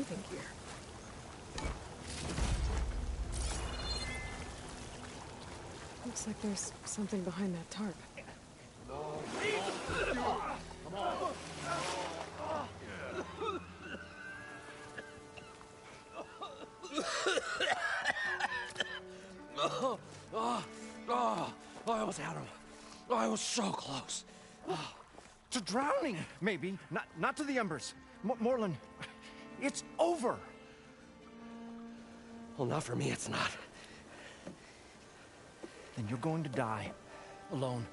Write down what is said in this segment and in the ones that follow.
camping gear. Looks like there's something behind that tarp. I almost had him. I was so close. To drowning, maybe. Not to the embers. Moreland, it's over. Well, not for me, it's not. Then you're going to die. Alone.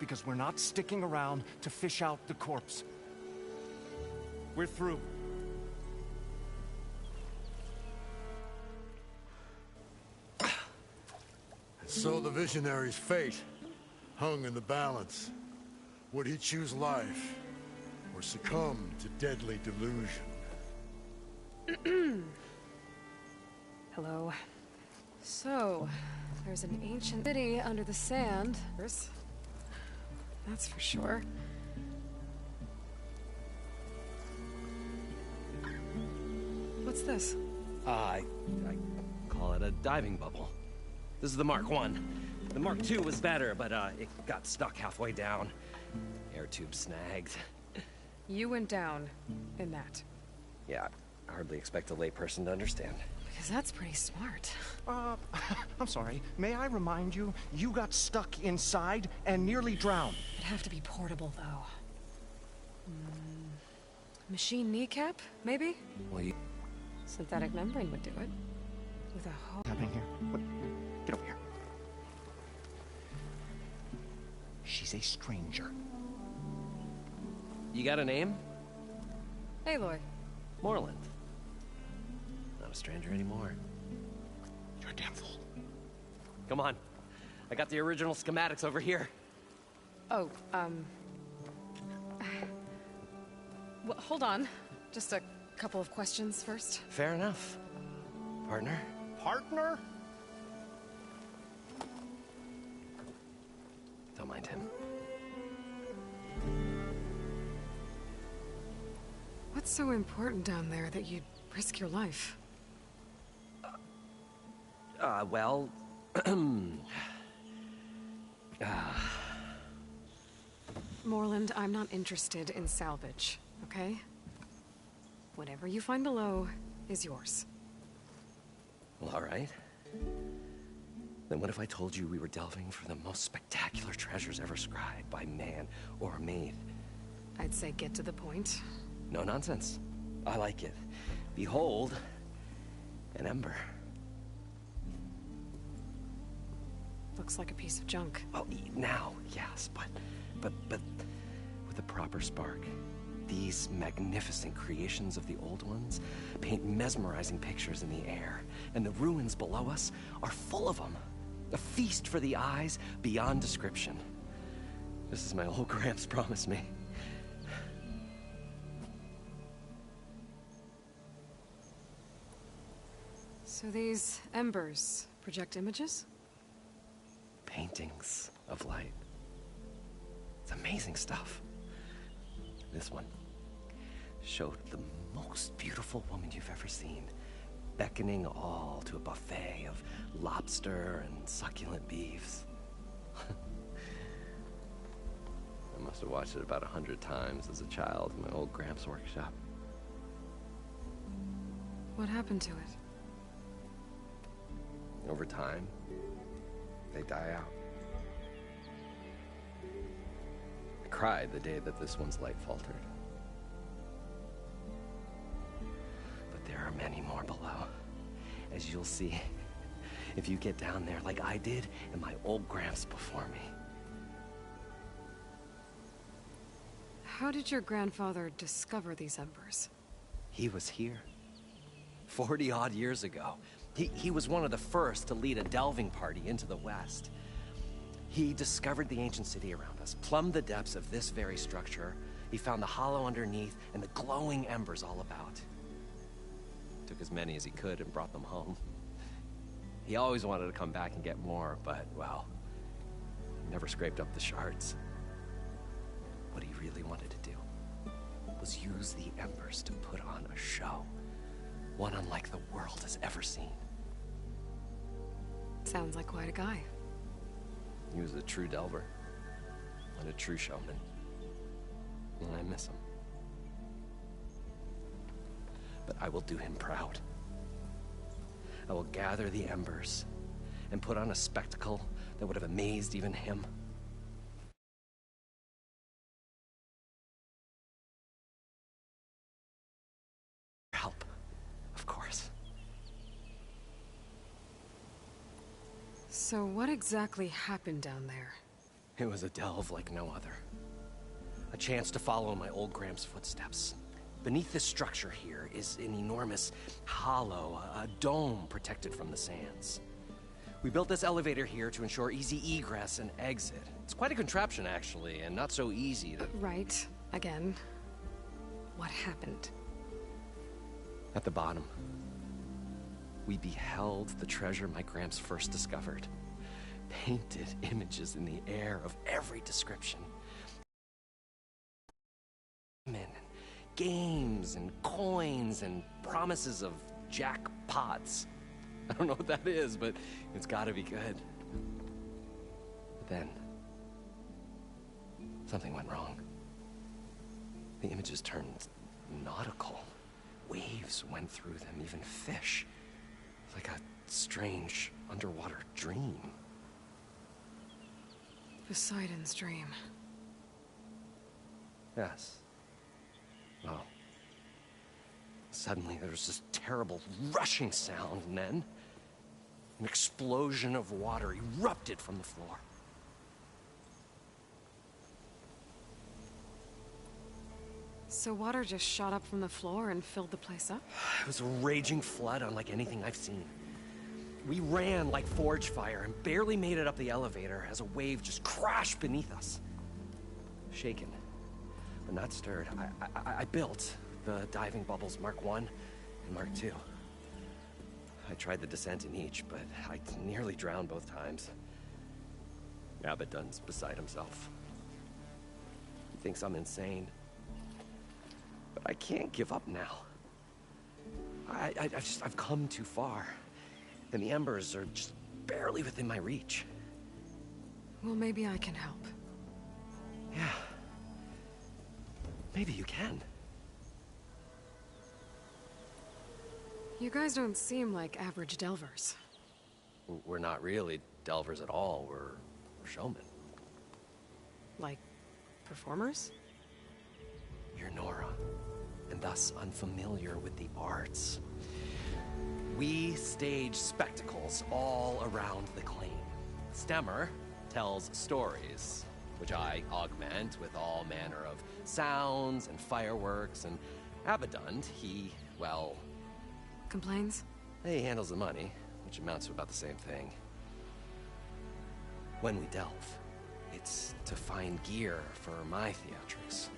Because we're not sticking around to fish out the corpse. We're through. So the visionary's fate hung in the balance. Would he choose life or succumb to deadly delusion? Hello. So, there's an ancient city under the sand. That's for sure. What's this? I call it a diving bubble. This is the Mark I. The Mark II was better, but it got stuck halfway down. Air tube snagged. You went down in that. Yeah, I hardly expect a layperson to understand. Because that's pretty smart. I'm sorry. May I remind you, you got stuck inside and nearly drowned. It'd have to be portable, though. Machine kneecap, maybe? Well, you... Synthetic membrane would do it. With a hole. What's happening here? What? Get over here. She's a stranger. You got a name? Aloy. Moreland. Not a stranger anymore. You're a damn fool. Come on. I got the original schematics over here. Oh, well, hold on. Just a couple of questions first. Fair enough. Partner? Partner? Don't mind him. What's so important down there that you'd risk your life? Well... Moreland, I'm not interested in salvage, okay? Whatever you find below is yours. Well, all right. Then what if I told you we were delving for the most spectacular treasures ever scribed by man or maid? I'd say get to the point. No nonsense. I like it. Behold, an ember. Looks like a piece of junk. Well, now, yes, but with a proper spark. These magnificent creations of the old ones paint mesmerizing pictures in the air, and the ruins below us are full of them. A feast for the eyes beyond description. Just as my old Gramps promised me. So these embers project images? Paintings of light. It's amazing stuff. This one showed the most beautiful woman you've ever seen, beckoning all to a buffet of lobster and succulent beefs. I must have watched it about 100 times as a child in my old Gramps' workshop. What happened to it? Over time, they die out. I cried the day that this one's light faltered. But there are many more below, as you'll see if you get down there like I did and my old Gramps before me. How did your grandfather discover these embers? He was here 40-odd years ago. He was one of the first to lead a delving party into the West. He discovered the ancient city around us, plumbed the depths of this very structure. He found the hollow underneath and the glowing embers all about. Took as many as he could and brought them home. He always wanted to come back and get more, but, well, never scraped up the shards. What he really wanted to do was use the embers to put on a show. One unlike the world has ever seen. Sounds like quite a guy. He was a true delver. And a true showman. And I miss him. But I will do him proud. I will gather the embers and put on a spectacle that would have amazed even him. Help, of course. So what exactly happened down there? It was a delve like no other. A chance to follow my old Graham's footsteps. Beneath this structure here is an enormous hollow, a dome protected from the sands. We built this elevator here to ensure easy egress and exit. It's quite a contraption, actually, and not so easy to... Right. Again. What happened? At the bottom, we beheld the treasure my Gramps first discovered. Painted images in the air of every description. Men, games and coins and promises of jackpots. I don't know what that is, but it's gotta be good. But then, something went wrong. The images turned nautical. Waves went through them, even fish. Like a strange underwater dream. Poseidon's dream. Yes. Well, suddenly there was this terrible rushing sound, and then an explosion of water erupted from the floor. So water just shot up from the floor and filled the place up? It was a raging flood unlike anything I've seen. We ran like forge fire and barely made it up the elevator as a wave just crashed beneath us. Shaken, but not stirred, I built the diving bubbles Mark I and Mark II. I tried the descent in each, but I nearly drowned both times. Abadun's beside himself. He thinks I'm insane. But I can't give up now. I've come too far. And the embers are just barely within my reach. Well, maybe I can help. Yeah. Maybe you can. You guys don't seem like average delvers. We're not really delvers at all. We're showmen. Like, performers? You're Nora, and thus unfamiliar with the arts. We stage spectacles all around the claim. Stemmer tells stories, which I augment with all manner of sounds and fireworks, and Abadund, he, well... Complains? He handles the money, which amounts to about the same thing. When we delve, it's to find gear for my theatrics.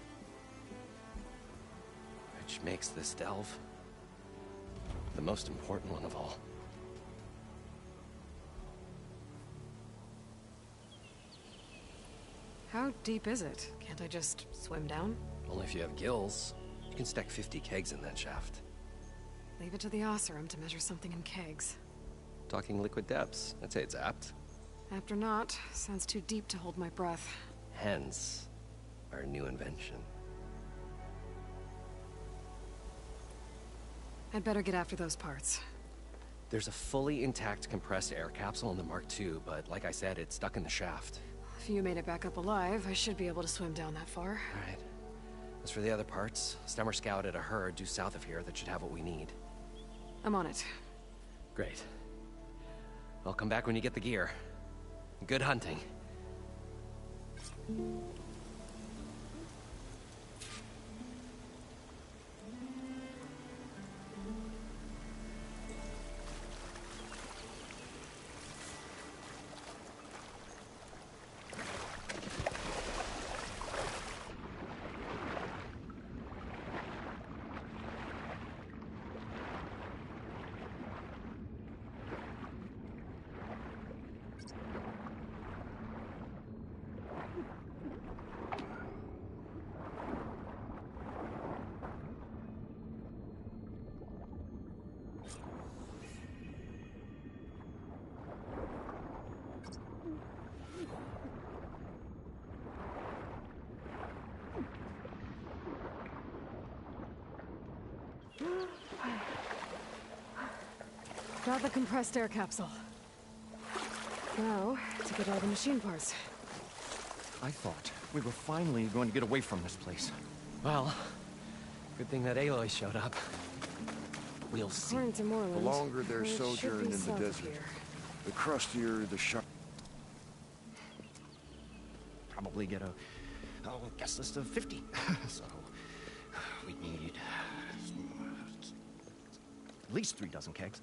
Which makes this delve the most important one of all. How deep is it? Can't I just swim down? Only if you have gills. You can stack 50 kegs in that shaft. Leave it to the Oseram to measure something in kegs. Talking liquid depths, I'd say it's apt. After not, sounds too deep to hold my breath. Hence, our new invention. I'd better get after those parts. There's a fully intact compressed air capsule in the Mark II, but like I said, it's stuck in the shaft. If you made it back up alive, I should be able to swim down that far. All right. As for the other parts, Stemmer scouted a herd due south of here that should have what we need. I'm on it. Great. I'll come back when you get the gear. Good hunting. Got the compressed air capsule. Now, to get all the machine parts. I thought we were finally going to get away from this place. Well, good thing that Aloy showed up. We'll see. According to Moreland, The longer their it should sojourn be in the south of desert, here. the crustier the shot. Probably get a guest list of 50. So we need at least 3 dozen kegs.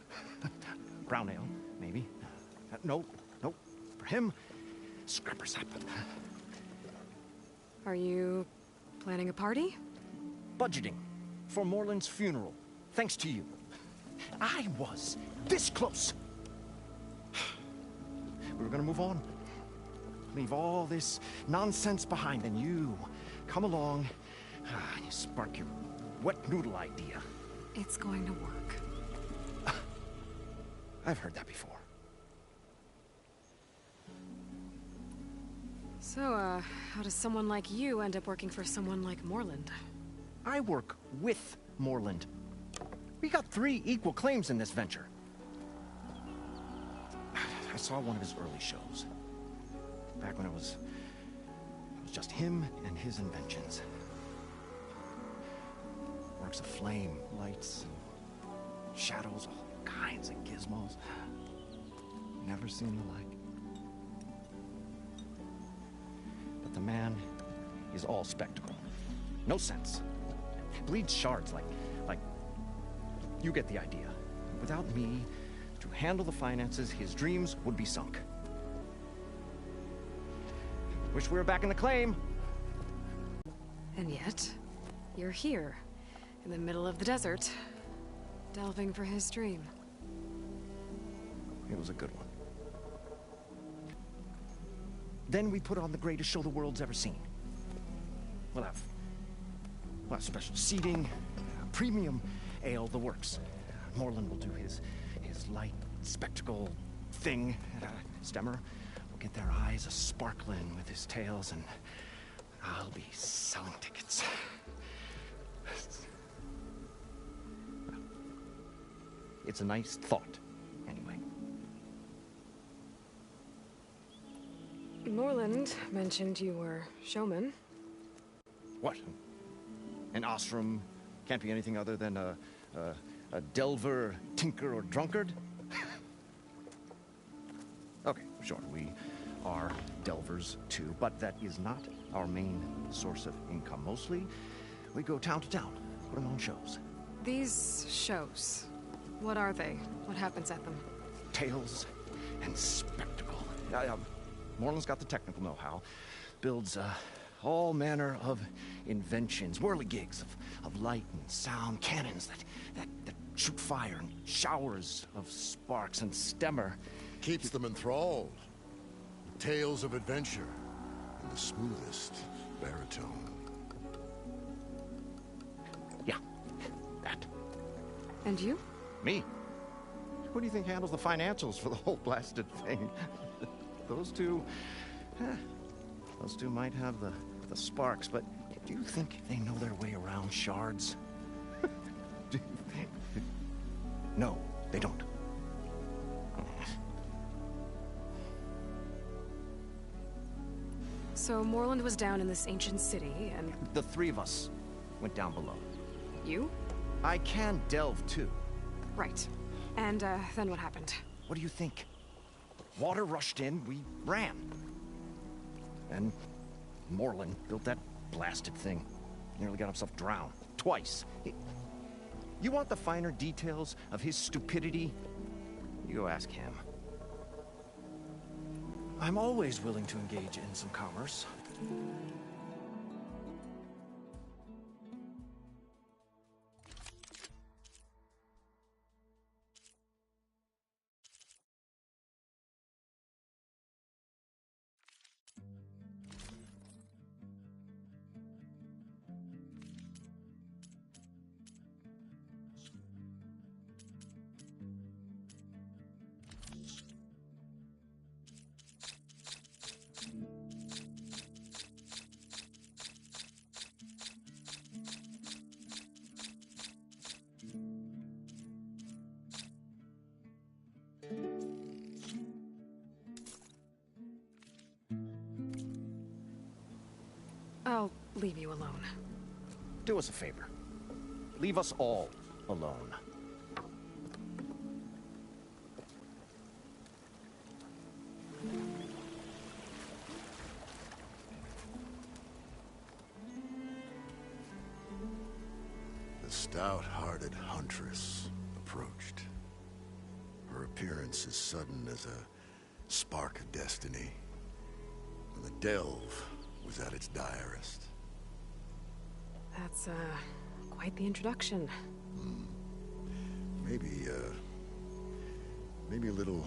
Brown ale, maybe. Nope. For him, scrapper sap. Are you planning a party? Budgeting for Moreland's funeral, thanks to you. I was this close. We were gonna move on. Leave all this nonsense behind, and you come along, you spark your wet noodle idea. It's going to work. I've heard that before. So, how does someone like you end up working for someone like Moreland? I work with Moreland. We got 3 equal claims in this venture. I saw one of his early shows. Back when it was just him and his inventions. Works of flame, lights, and shadows, all kinds of gizmos. Never seen the like. But the man is all spectacle. No sense. Bleeds shards like you get the idea. Without me to handle the finances, his dreams would be sunk. Wish we were back in the claim. And yet, you're here, in the middle of the desert, delving for his dream. It was a good one. Then we put on the greatest show the world's ever seen. We'll have special seating, premium ale, the works. Moreland will do his light spectacle thing. Stemmer will get their eyes a-sparkling with his tales, and I'll be selling tickets. It's a nice thought, anyway. Moreland mentioned you were showman. What? An ostrom can't be anything other than a delver, tinker, or drunkard? Okay, sure, we are delvers too, but that is not our main source of income. Mostly, we go town to town, putting on shows. These shows, what are they? What happens at them? Tales and spectacle. Moreland's got the technical know-how. Builds all manner of inventions, whirligigs of light and sound, cannons that shoot fire, and showers of sparks, and Stemmer Keeps them enthralled. Tales of adventure in the smoothest baritone. Yeah, that. And you? Me? Who do you think handles the financials for the whole blasted thing? Those two might have the sparks, but do you think they know their way around shards? No, they don't. So Moreland was down in this ancient city, and... The 3 of us went down below. You? I can delve, too. Right. And, then what happened? What do you think? Water rushed in, we ran. And Moreland built that blasted thing. Nearly got himself drowned. Twice. You want the finer details of his stupidity? You go ask him. I'm always willing to engage in some commerce. leave you alone. Do us a favor. Leave us all alone. The stout-hearted huntress approached. Her appearance as sudden as a spark of destiny. And the delve was at its direst. That's, quite the introduction. Maybe a little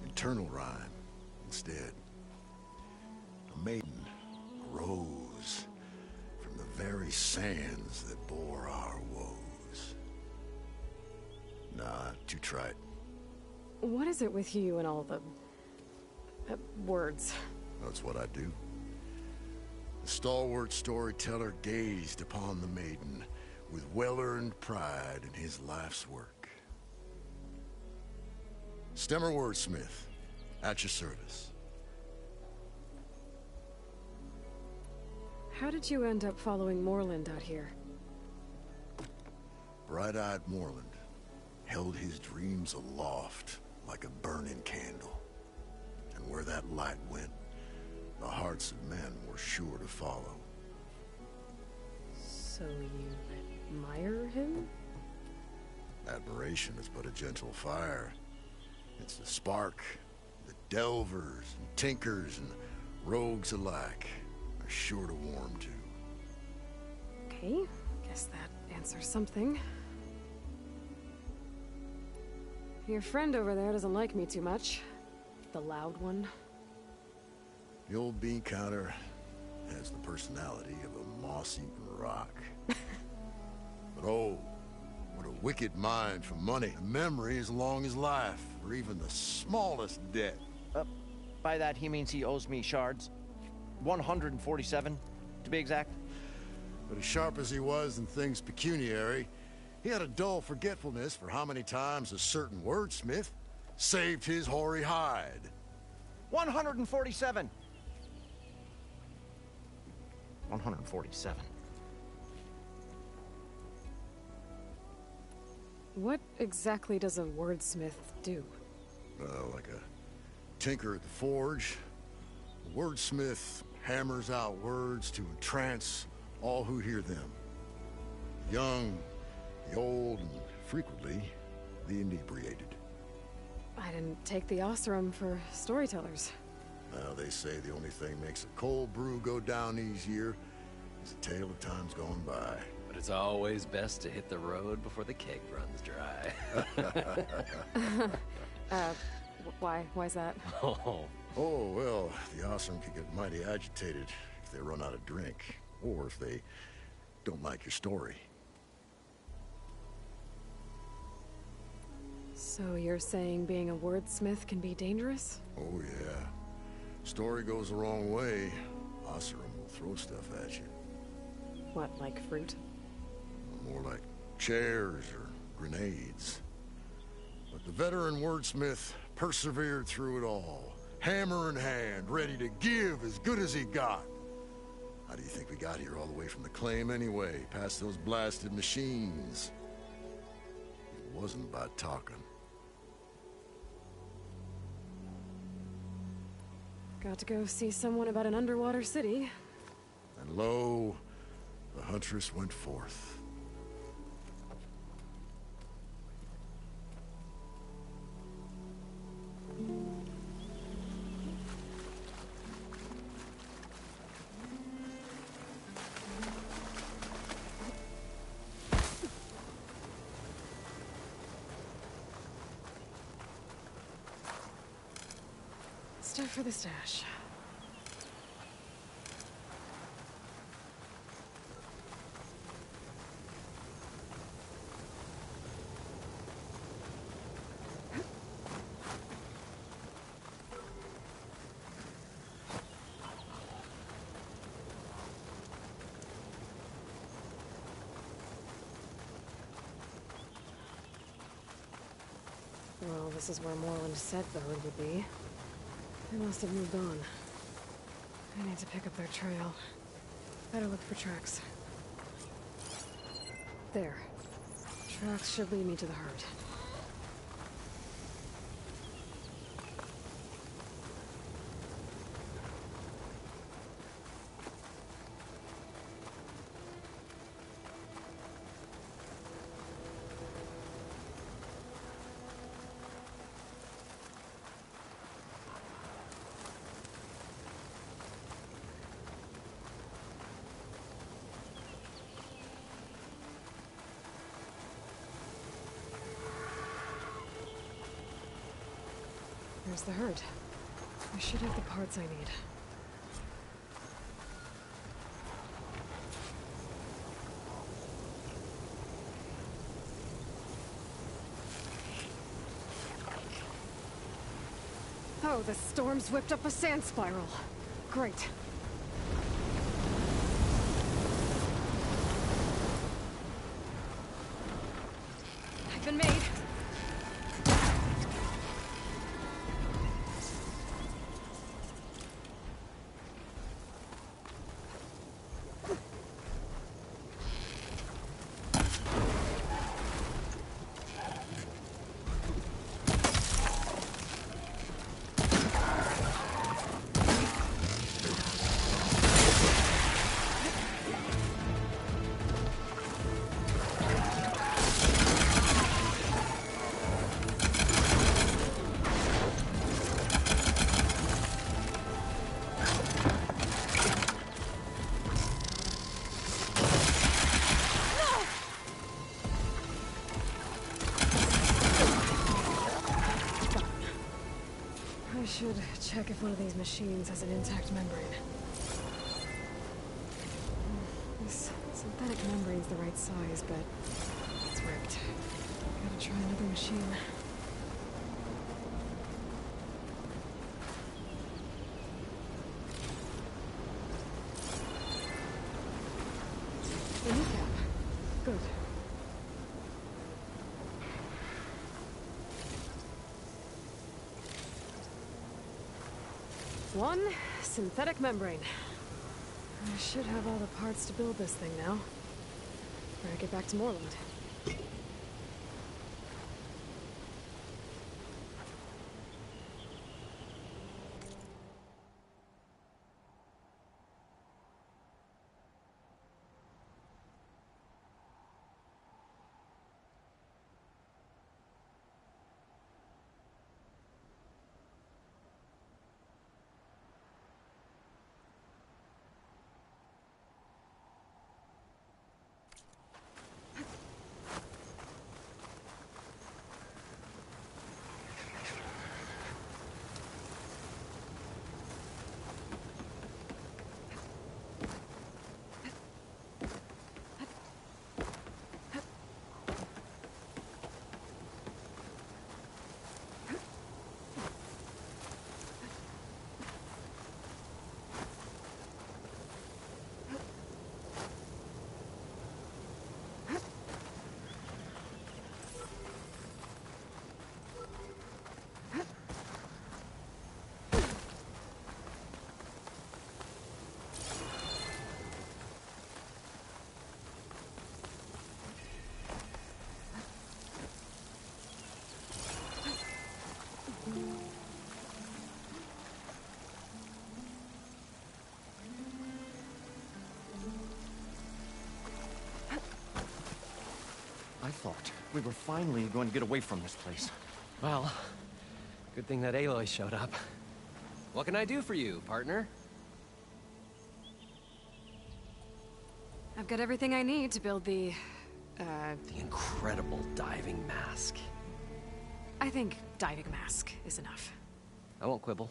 internal rhyme instead. A maiden arose from the very sands that bore our woes. Nah, too trite. What is it with you and all the... words? That's what I do. The stalwart storyteller gazed upon the maiden with well-earned pride in his life's work. Stemmer wordsmith, at your service. How did you end up following Moreland out here? Bright-eyed Moreland held his dreams aloft like a burning candle. And where that light went, the hearts of men were sure to follow. So you admire him? Admiration is but a gentle fire. It's the spark that delvers and tinkers and rogues alike are sure to warm to. Okay, guess that answers something. Your friend over there doesn't like me too much. The loud one. The old bean counter has the personality of a moss-eaten rock. But oh, what a wicked mind for money. A memory as long as life, or even the smallest debt. By that, he means he owes me shards. 147, to be exact. But as sharp as he was in things pecuniary, he had a dull forgetfulness for how many times a certain wordsmith saved his hoary hide. 147. 147. What exactly does a wordsmith do? Like a tinker at the forge, a wordsmith hammers out words to entrance all who hear them. The young, the old, and frequently the inebriated. I didn't take the Osram for storytellers. Now, they say the only thing makes a cold brew go down easier is a tale of times gone by. But it's always best to hit the road before the keg runs dry. Why's that? Oh, Well, the Osram can get mighty agitated if they run out of drink, or if they don't like your story. So you're saying being a wordsmith can be dangerous? Oh, yeah. Story goes the wrong way, Osram will throw stuff at you. What, like fruit? More like chairs or grenades. But the veteran wordsmith persevered through it all, hammer in hand, ready to give as good as he got. How do you think we got here all the way from the claim anyway, past those blasted machines? It wasn't about talking. Got to go see someone about an underwater city. And lo, the huntress went forth. Stuff for the stash. Well, this is where Moreland said the herd would be. They must have moved on. I need to pick up their trail. Better look for tracks. There. Tracks should lead me to the herd. There's the herd. I should have the parts I need. Oh, the storm's whipped up a sand spiral. Great. I've been made. I should check if one of these machines has an intact membrane. This synthetic membrane's the right size, but it's ripped. Gotta try another machine. A kneecap. Good. One synthetic membrane. I should have all the parts to build this thing now. Better get back to Moreland. I thought we were finally going to get away from this place. Well, good thing that Aloy showed up. What can I do for you, partner? I've got everything I need to build the incredible diving mask. I think diving mask is enough. I won't quibble.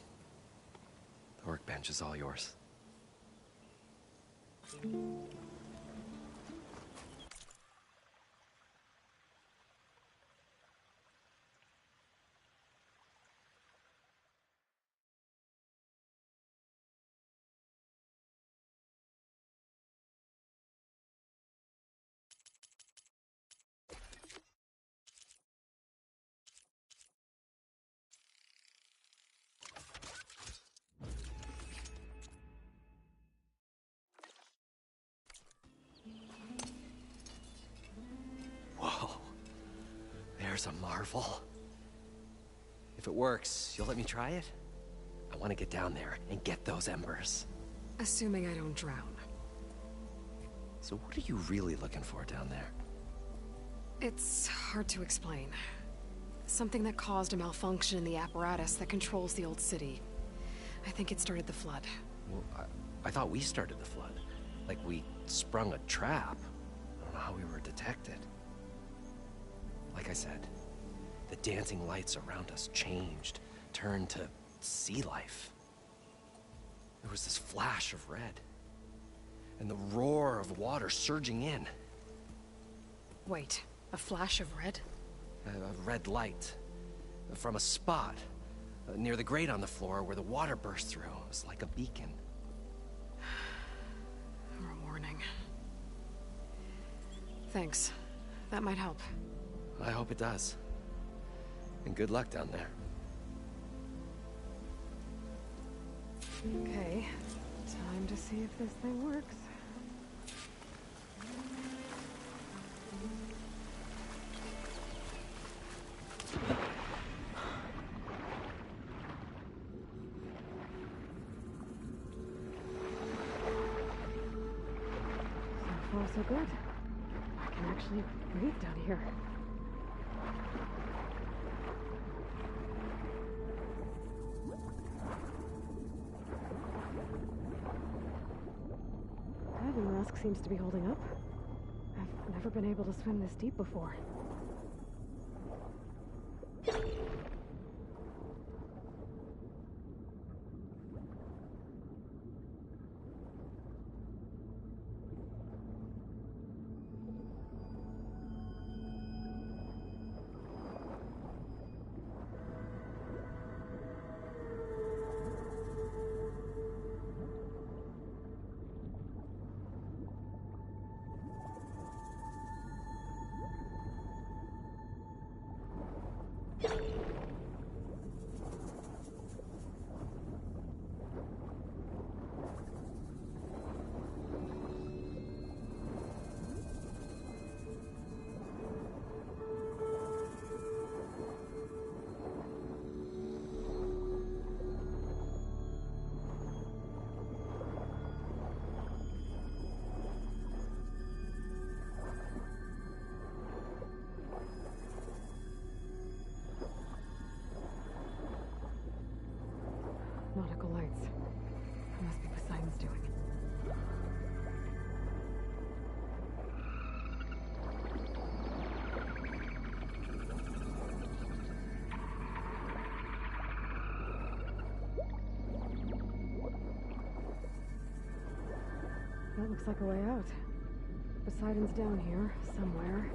The workbench is all yours. fire's a marvel. If it works, you'll let me try it? I want to get down there and get those embers. Assuming I don't drown. So what are you really looking for down there? It's hard to explain. Something that caused a malfunction in the apparatus that controls the old city. I think it started the flood. Well, I thought we started the flood. Like we sprung a trap. I don't know how we were detected. Like I said, the dancing lights around us changed, turned to sea life. There was this flash of red, and the roar of water surging in. Wait, a flash of red? A red light from a spot near the grate on the floor where the water burst through. It was like a beacon. Or a warning. Thanks. That might help. I hope it does. And good luck down there. Okay, time to see if this thing works. So far, so good. I can actually breathe down here. Diving mask seems to be holding up. I've never been able to swim this deep before. Nautical lights. Must be Poseidon's doing. That looks like a way out. Poseidon's down here, somewhere.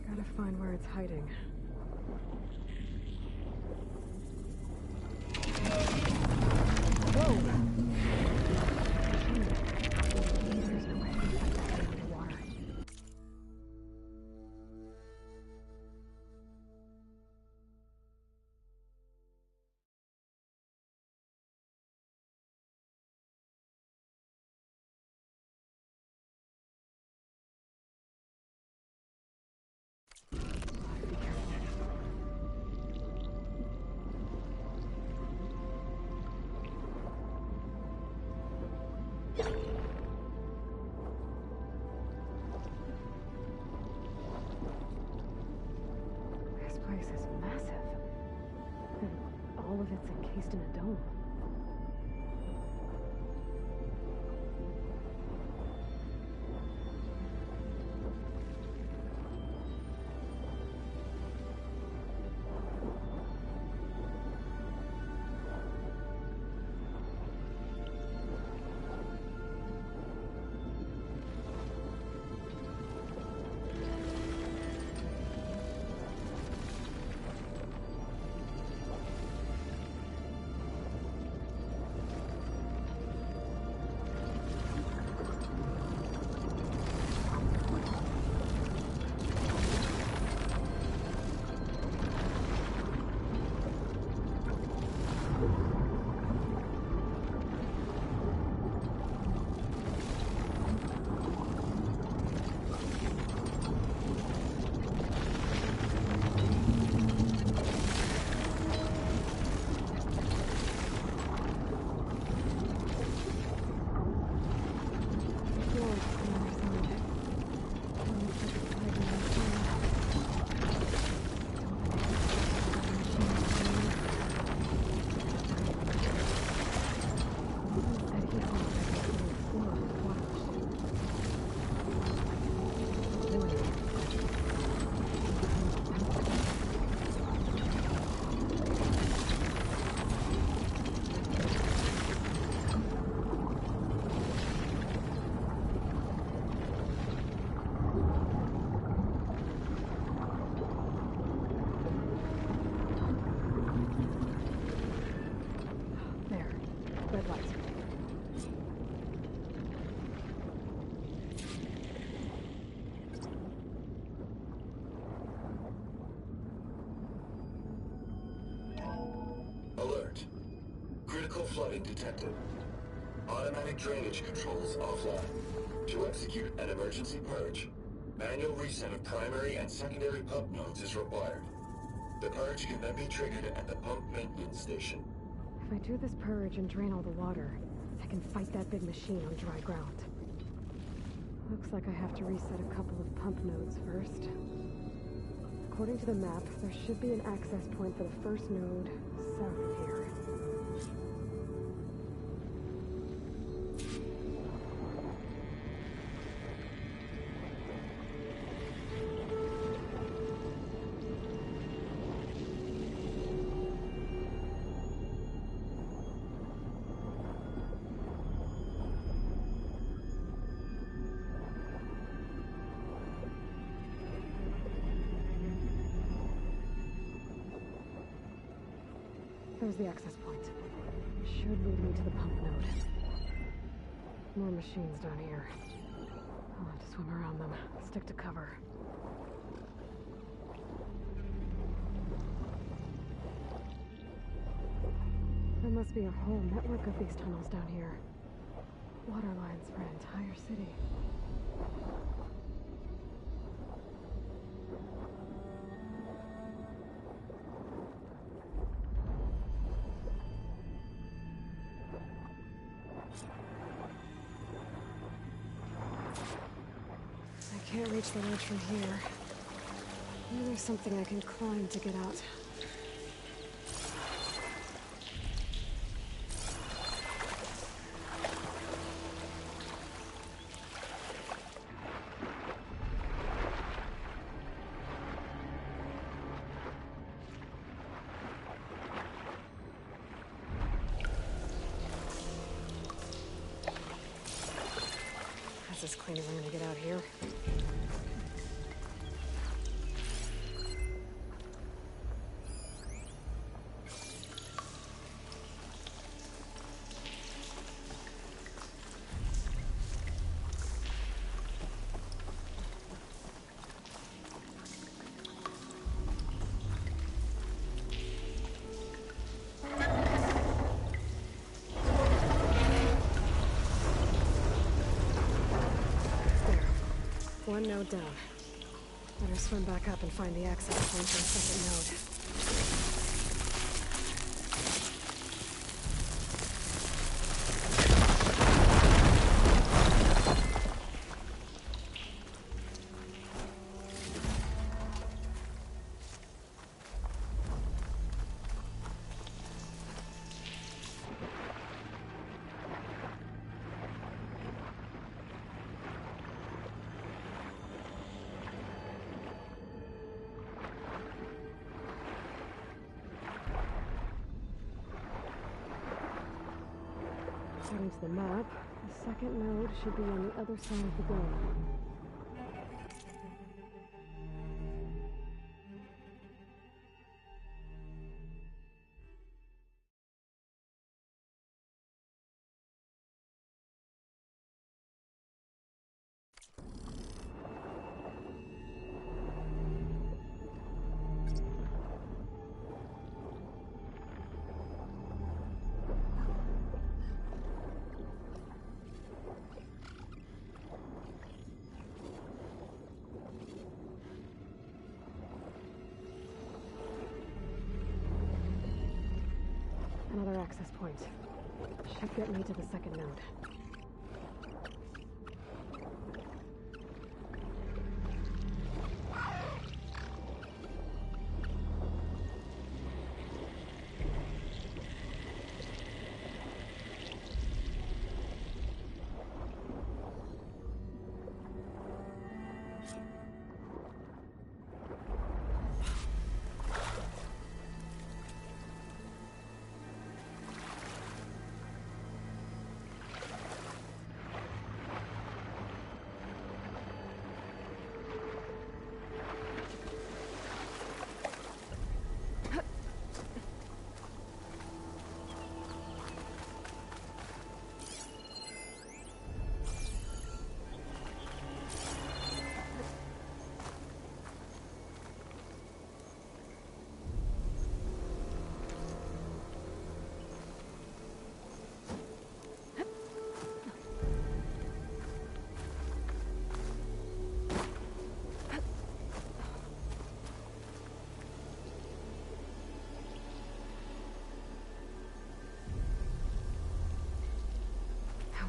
Gotta find where it's hiding. Whoa! There's no way I can fight that thing underwater. Be careful. This place is massive. And all of it's encased in a dome. flooding detected. Automatic drainage controls offline. To execute an emergency purge, manual reset of primary and secondary pump nodes is required. The purge can then be triggered at the pump maintenance station. If I do this purge and drain all the water, I can fight that big machine on dry ground. Looks like I have to reset a couple of pump nodes first. According to the map, there should be an access point for the first node south of here. There's the access point. Should lead me to the pump node. More machines down here. I'll have to swim around them. Stick to cover. There must be a whole network of these tunnels down here. Water lines for an entire city. I can't reach the ledge from here. Maybe there's something I can climb to get out. That's as clean as I'm gonna get out here. One node down. Better swim back up and find the access point for the second node. According to the map, the second node should be on the other side of the dome. Another access point. Should get me to the second node.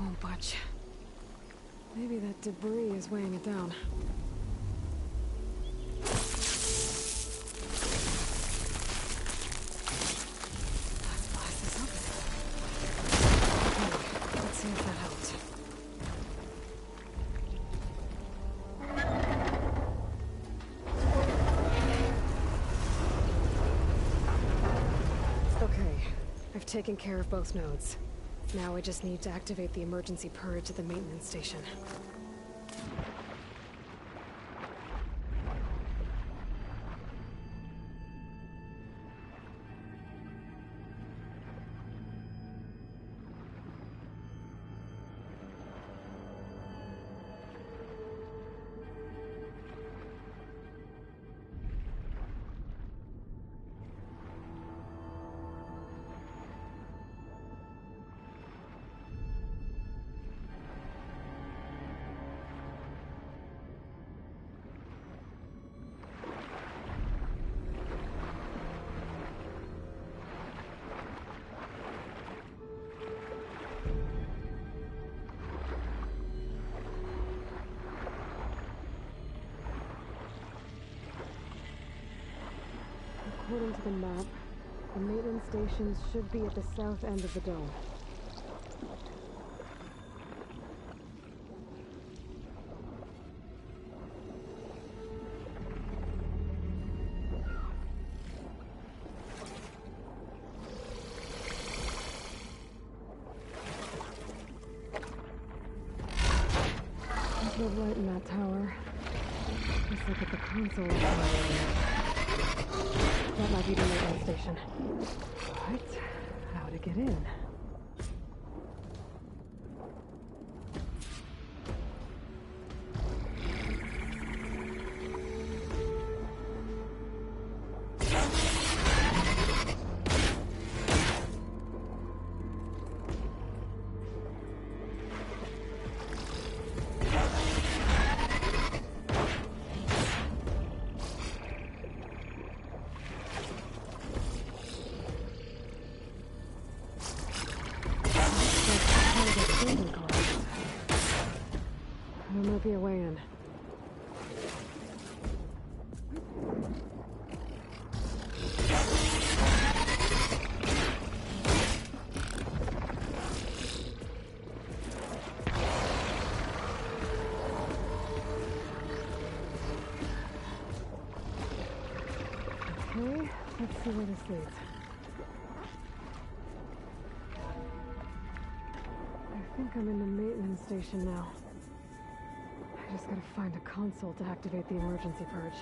won't budge. Maybe that debris is weighing it down. Blast this open. Okay, let's see if that helped. Okay, I've taken care of both nodes. Now I just need to activate the emergency purge at the maintenance station. According to the map, the maintenance stations should be at the south end of the dome. There's no light in that tower. Let's look at the console. That might be the maintenance station. Right, how to get in? There might be a way in. Okay, let's see where this leads. I think I'm in the maintenance station now. I just gotta find a console to activate the emergency purge.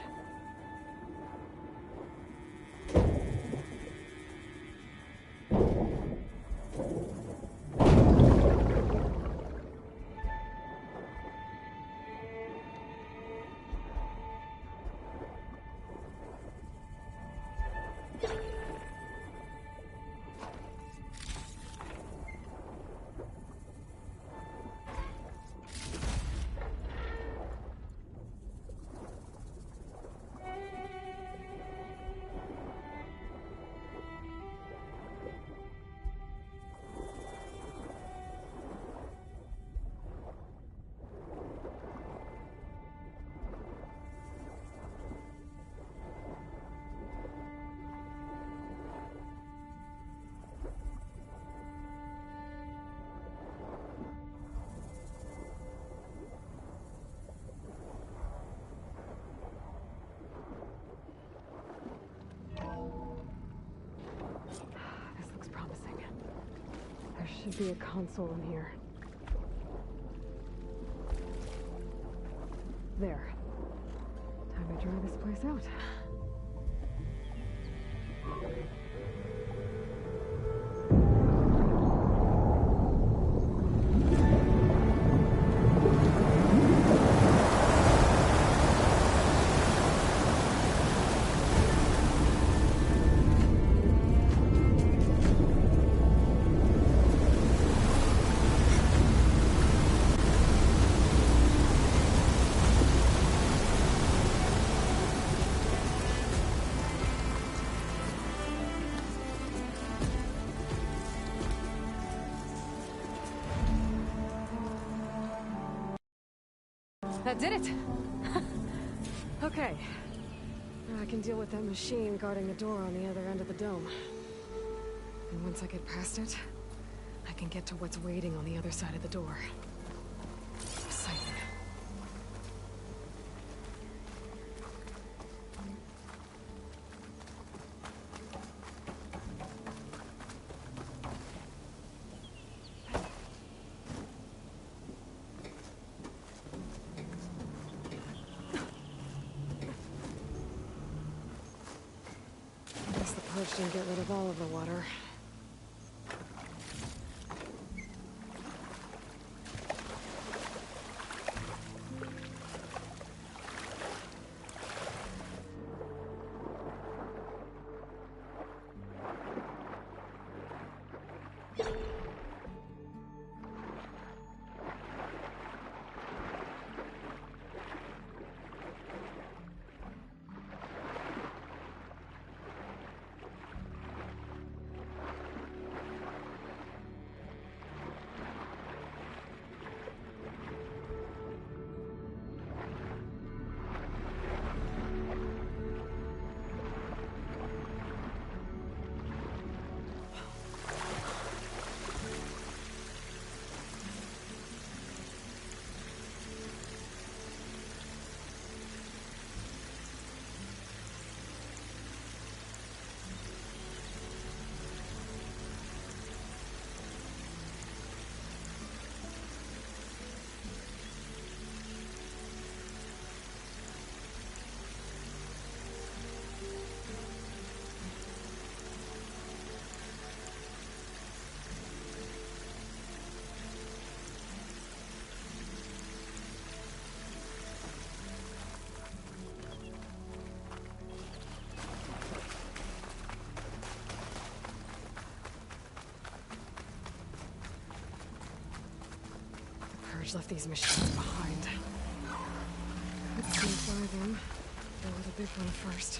Should be a console in here. There. Time to dry this place out. That did it! Okay. Now I can deal with that machine guarding the door on the other end of the dome. And once I get past it, I can get to what's waiting on the other side of the door. Poseidon. Purge didn't get rid of all of the water. Purge left these machines behind. Could simplify them. Go with a big one first.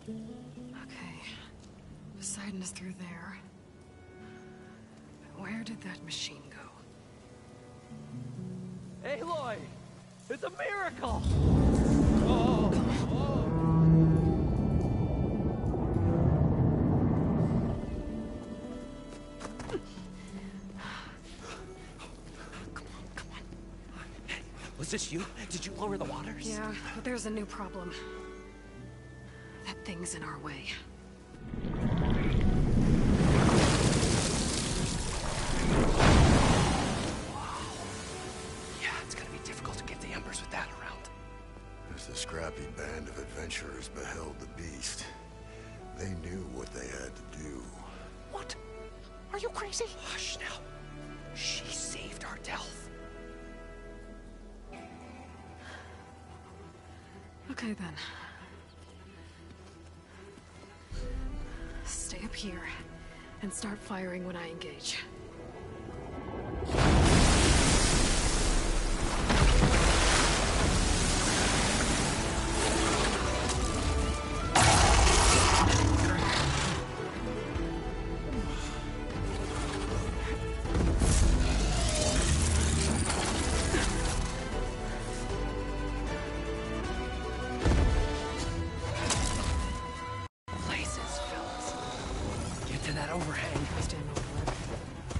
Okay. Poseidon is through there. Where did that machine go? Aloy! It's a miracle! Come on. Was this you? Did you lower the waters? Yeah, but there's a new problem. That thing's in our way. Yeah, it's gonna be difficult to get the embers with that around. As the scrappy band of adventurers beheld the beast, they knew what they had to do. What? Are you crazy? Hush now. She saved our Delph. Okay then. Stay up here and start firing when I engage. Overhang. Stand over it.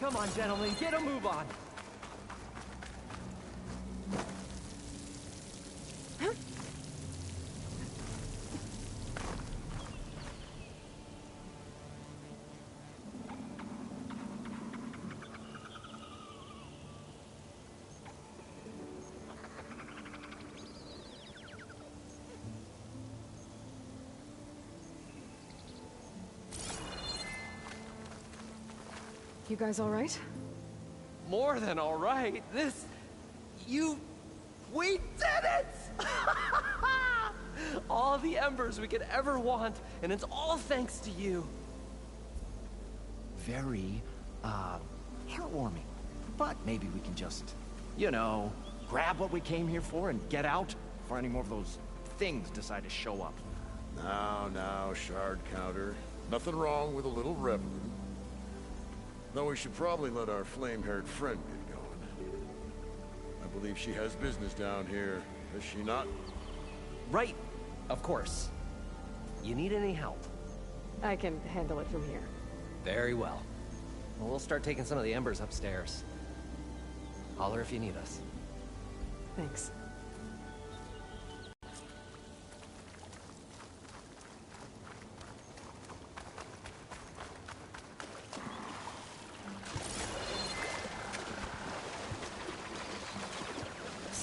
Come on, gentlemen, get a move on. You guys all right? More than all right. We did it! All the embers we could ever want, and it's all thanks to you. Very, heartwarming. But maybe we can just, you know, grab what we came here for and get out before any more of those things decide to show up. Now, shard counter. Nothing wrong with a little reveling. Though we should probably let our flame-haired friend get going. I believe she has business down here, does she not? Right, of course. You need any help? I can handle it from here. Very well. Well, we'll start taking some of the embers upstairs. Holler if you need us. Thanks.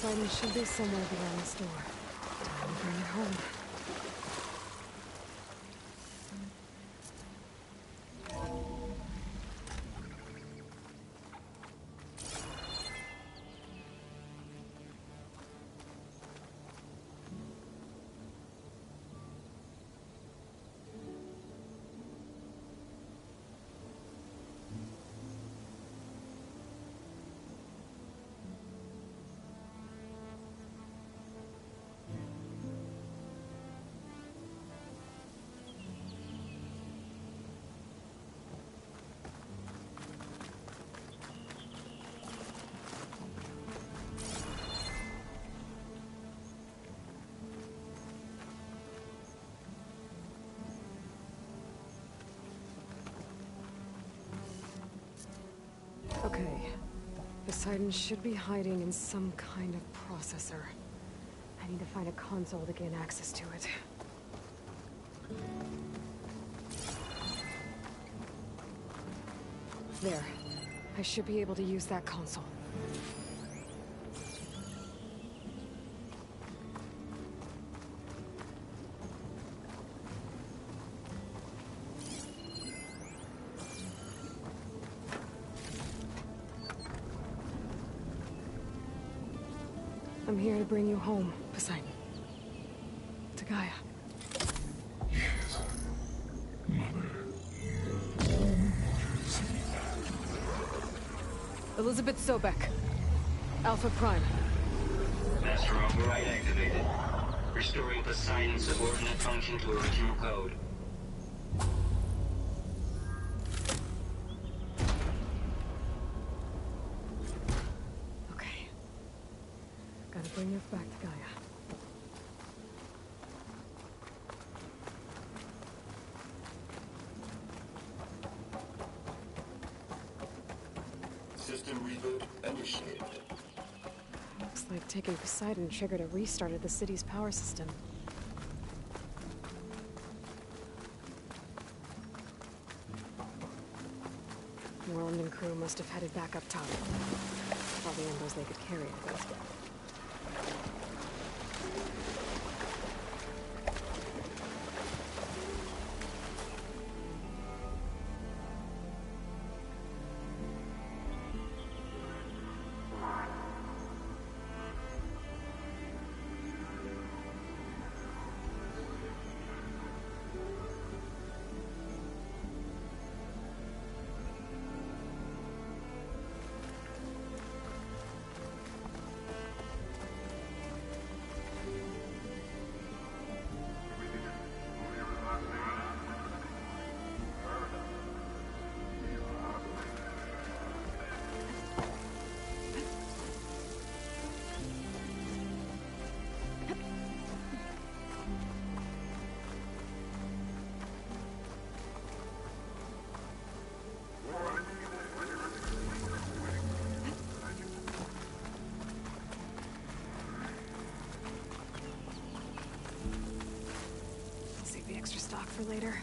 Poseidon should be somewhere behind this door. Time to bring it home. Okay. Poseidon should be hiding in some kind of processor. I need to find a console to gain access to it. There. I should be able to use that console. I'm here to bring you home, Poseidon. To Gaia. Yes, Mother. Elizabeth Sobek. Alpha Prime. Master override activated. Restoring Poseidon's subordinate function to original code. Okay. Gotta bring this back to Gaia. System reboot initiated. Looks like taking Poseidon triggered a restart of the city's power system. Moreland and crew must have headed back up top. All the embers they could carry, I guess. for later.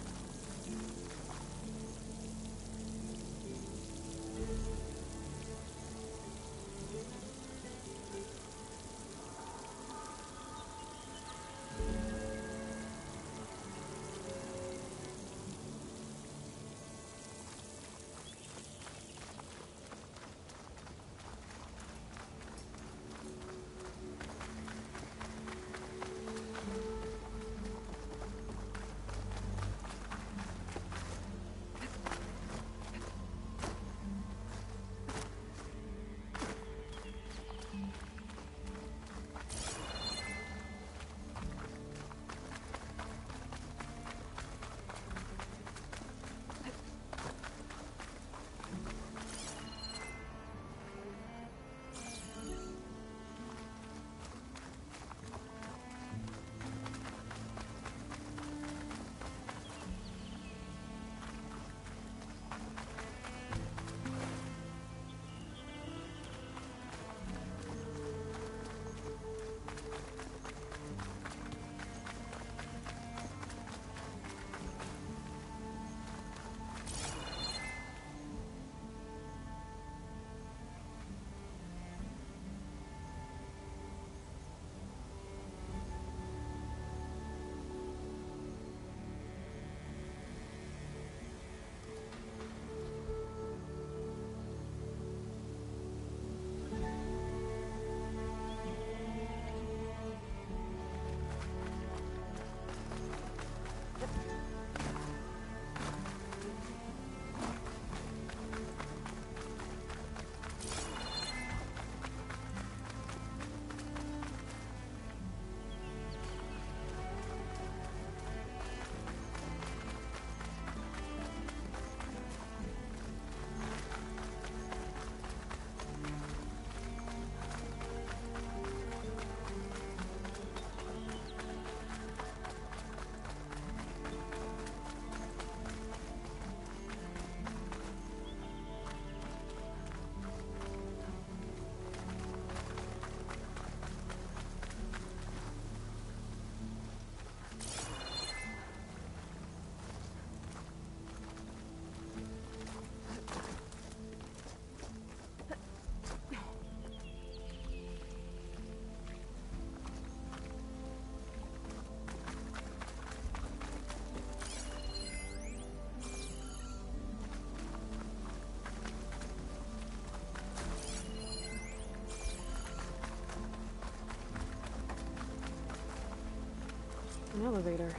An elevator.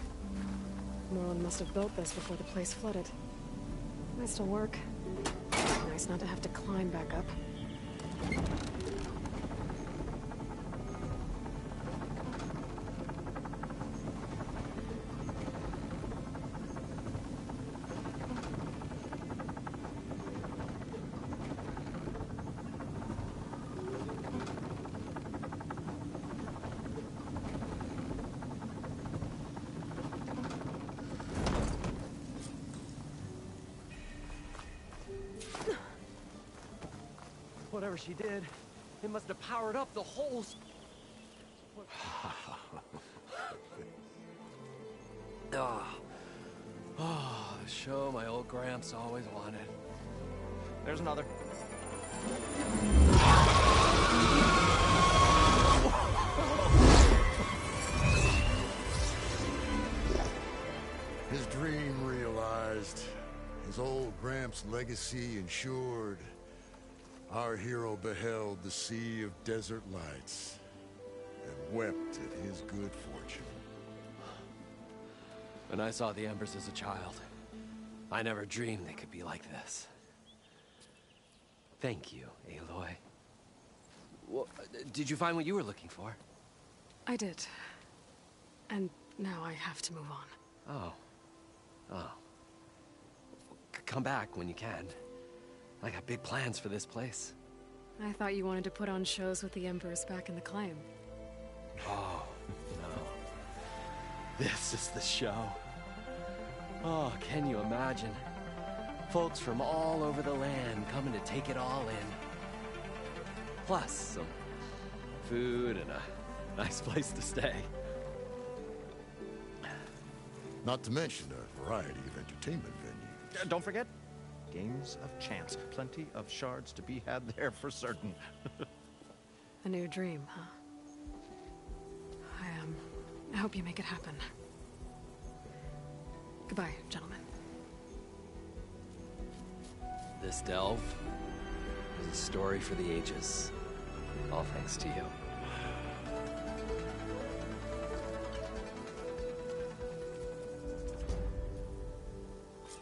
Moreland must have built this before the place flooded. Might still work. Nice not to have to climb back up. Whatever she did, it must have powered up the whole... The show my old Gramps always wanted. There's another. His dream realized, his old Gramps' legacy ensured. Our hero beheld the sea of desert lights and wept at his good fortune. When I saw the embers as a child, I never dreamed they could be like this. Thank you, Aloy. Well, did you find what you were looking for? I did. And now I have to move on. Oh. Oh. Come back when you can. I got big plans for this place. I thought you wanted to put on shows with the Emperors back in the claim. Oh, no. This is the show. Oh, can you imagine? Folks from all over the land coming to take it all in. Plus some food and a nice place to stay. Not to mention a variety of entertainment venues. Don't forget, games of chance. Plenty of shards to be had there for certain. A new dream, huh? I hope you make it happen. Goodbye, gentlemen. This delve is a story for the ages. All thanks to you.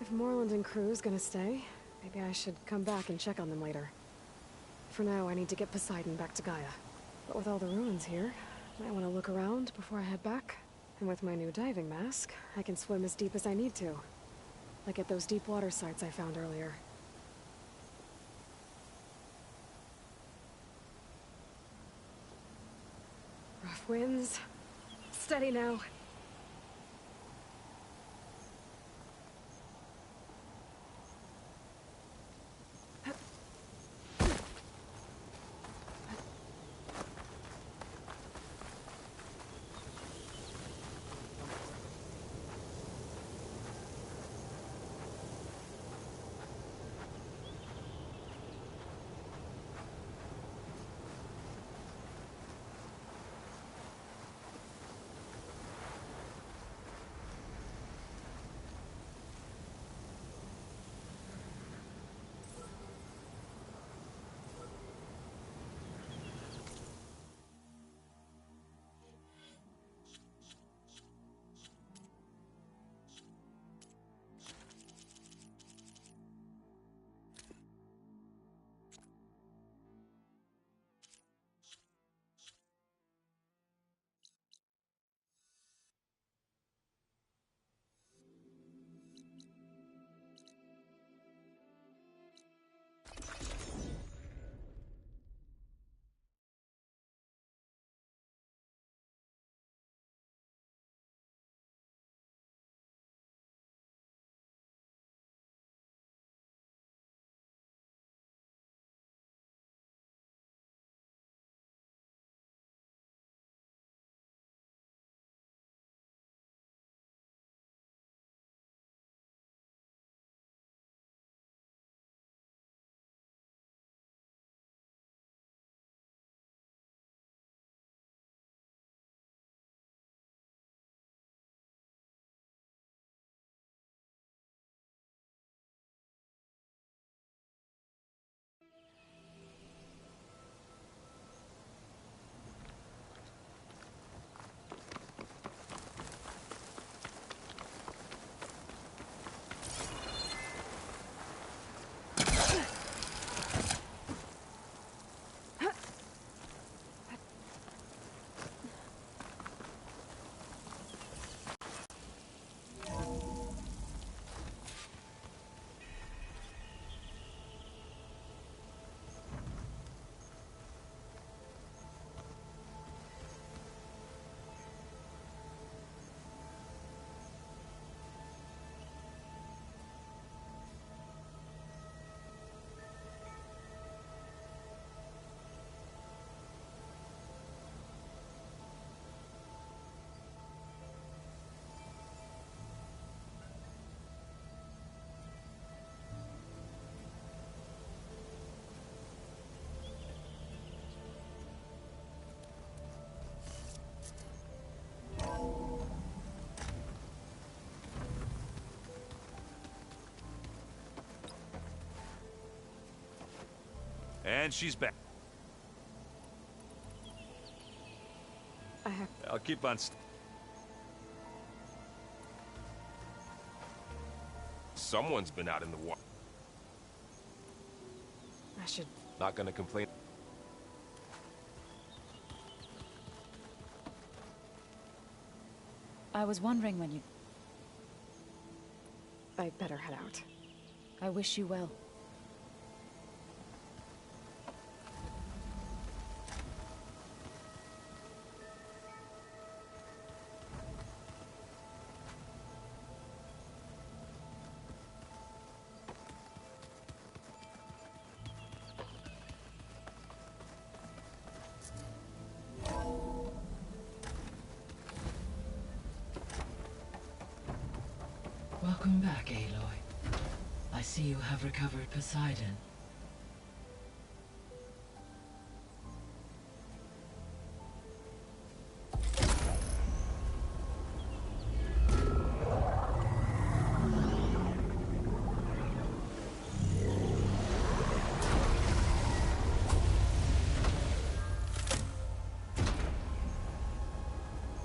If Moreland and crew's gonna stay, maybe I should come back and check on them later. For now, I need to get Poseidon back to Gaia. But with all the ruins here, I might want to look around before I head back. And with my new diving mask, I can swim as deep as I need to. Like at those deep water sites I found earlier. Rough winds. Steady now. And she's back. I'll keep on Someone's been out in the water. I should... Not gonna complain. I was wondering when you... I'd better head out. I wish you well. Welcome back, Aloy. I see you have recovered Poseidon.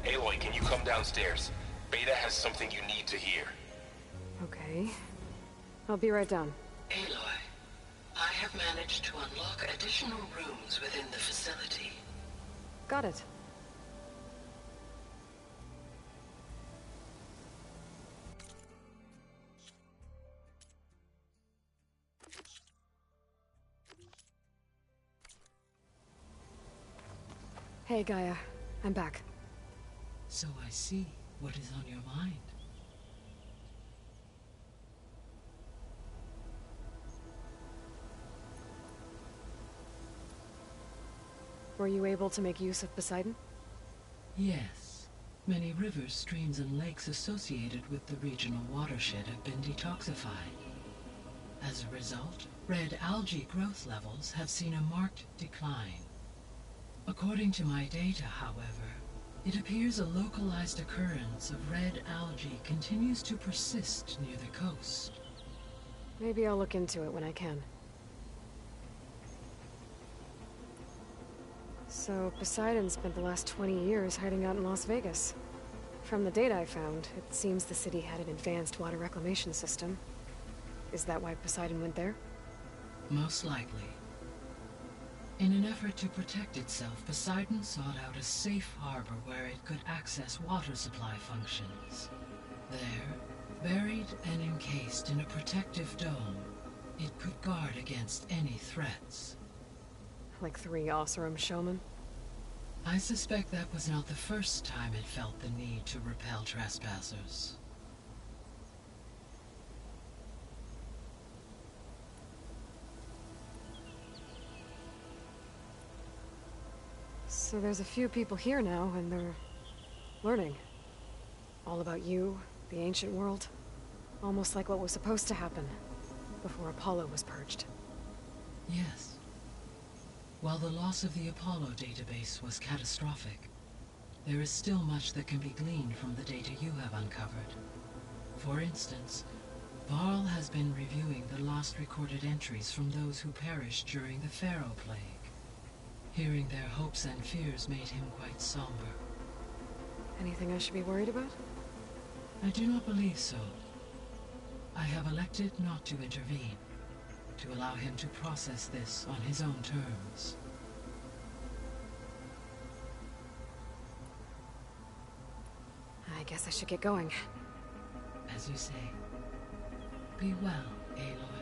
Aloy, can you come downstairs? Beta has something you need to hear. Okay. I'll be right down. Aloy, I have managed to unlock additional rooms within the facility. Got it. Hey, Gaia. I'm back. So I see what is on your mind. Were you able to make use of Poseidon? Yes. Many rivers, streams, and lakes associated with the regional watershed have been detoxified. As a result, red algae growth levels have seen a marked decline. According to my data, however, it appears a localized occurrence of red algae continues to persist near the coast. Maybe I'll look into it when I can. So, Poseidon spent the last 20 years hiding out in Las Vegas. From the data I found, it seems the city had an advanced water reclamation system. Is that why Poseidon went there? Most likely. In an effort to protect itself, Poseidon sought out a safe harbor where it could access water supply functions. There, buried and encased in a protective dome, it could guard against any threats. Like 3 Oseram showmen? I suspect that was not the first time it felt the need to repel trespassers. So there's a few people here now, and they're learning. All about you, the ancient world. Almost like what was supposed to happen before Apollo was purged. Yes. While the loss of the Apollo database was catastrophic, there is still much that can be gleaned from the data you have uncovered. For instance, Varl has been reviewing the last recorded entries from those who perished during the Pharaoh Plague. Hearing their hopes and fears made him quite somber. Anything I should be worried about? I do not believe so. I have elected not to intervene, to allow him to process this on his own terms. I guess I should get going. As you say. Be well, Aloy.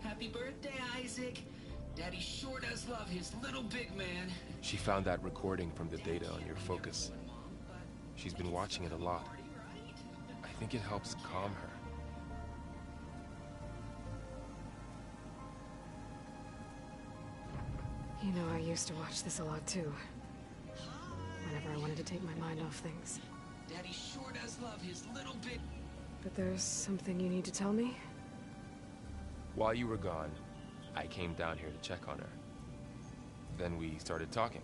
Happy birthday, Isaac. Daddy sure does love his little big man. She found that recording from the data on your focus. She's been watching it a lot. I think it helps calm her. You know, I used to watch this a lot too. Whenever I wanted to take my mind off things. Daddy sure does love his little big... But there's something you need to tell me? While you were gone, I came down here to check on her. Then we started talking.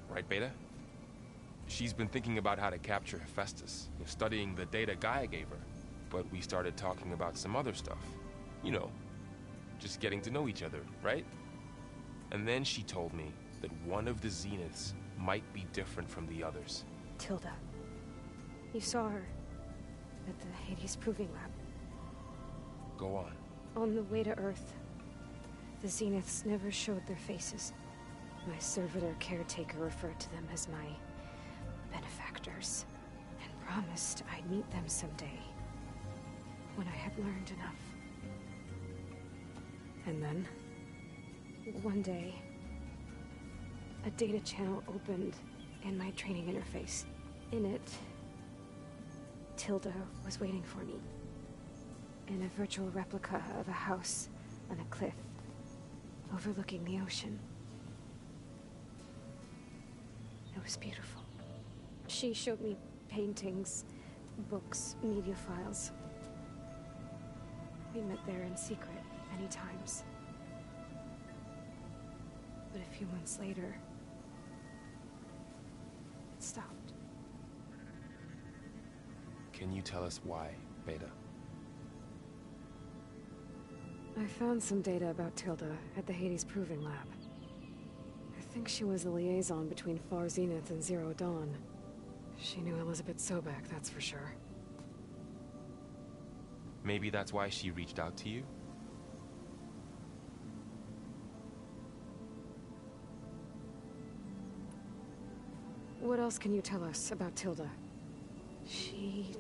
Right, Beta? She's been thinking about how to capture Hephaestus, studying the data Gaia gave her. But we started talking about some other stuff. You know, just getting to know each other, right? And then she told me that one of the Zeniths might be different from the others. Tilda. You saw her at the Hades Proving Lab. Go on. On the way to Earth, the Zeniths never showed their faces. My servitor caretaker referred to them as my benefactors, and promised I'd meet them someday, when I had learned enough. And then, one day, a data channel opened in my training interface. In it, Tilda was waiting for me, in a virtual replica of a house on a cliff, overlooking the ocean. It was beautiful. She showed me paintings, books, media files. We met there in secret many times. But a few months later, it stopped. Can you tell us why, Beta? I found some data about Tilda at the Hades Proving Lab. I think she was a liaison between Far Zenith and Zero Dawn. She knew Elizabeth Sobek, that's for sure. Maybe that's why she reached out to you? What else can you tell us about Tilda? She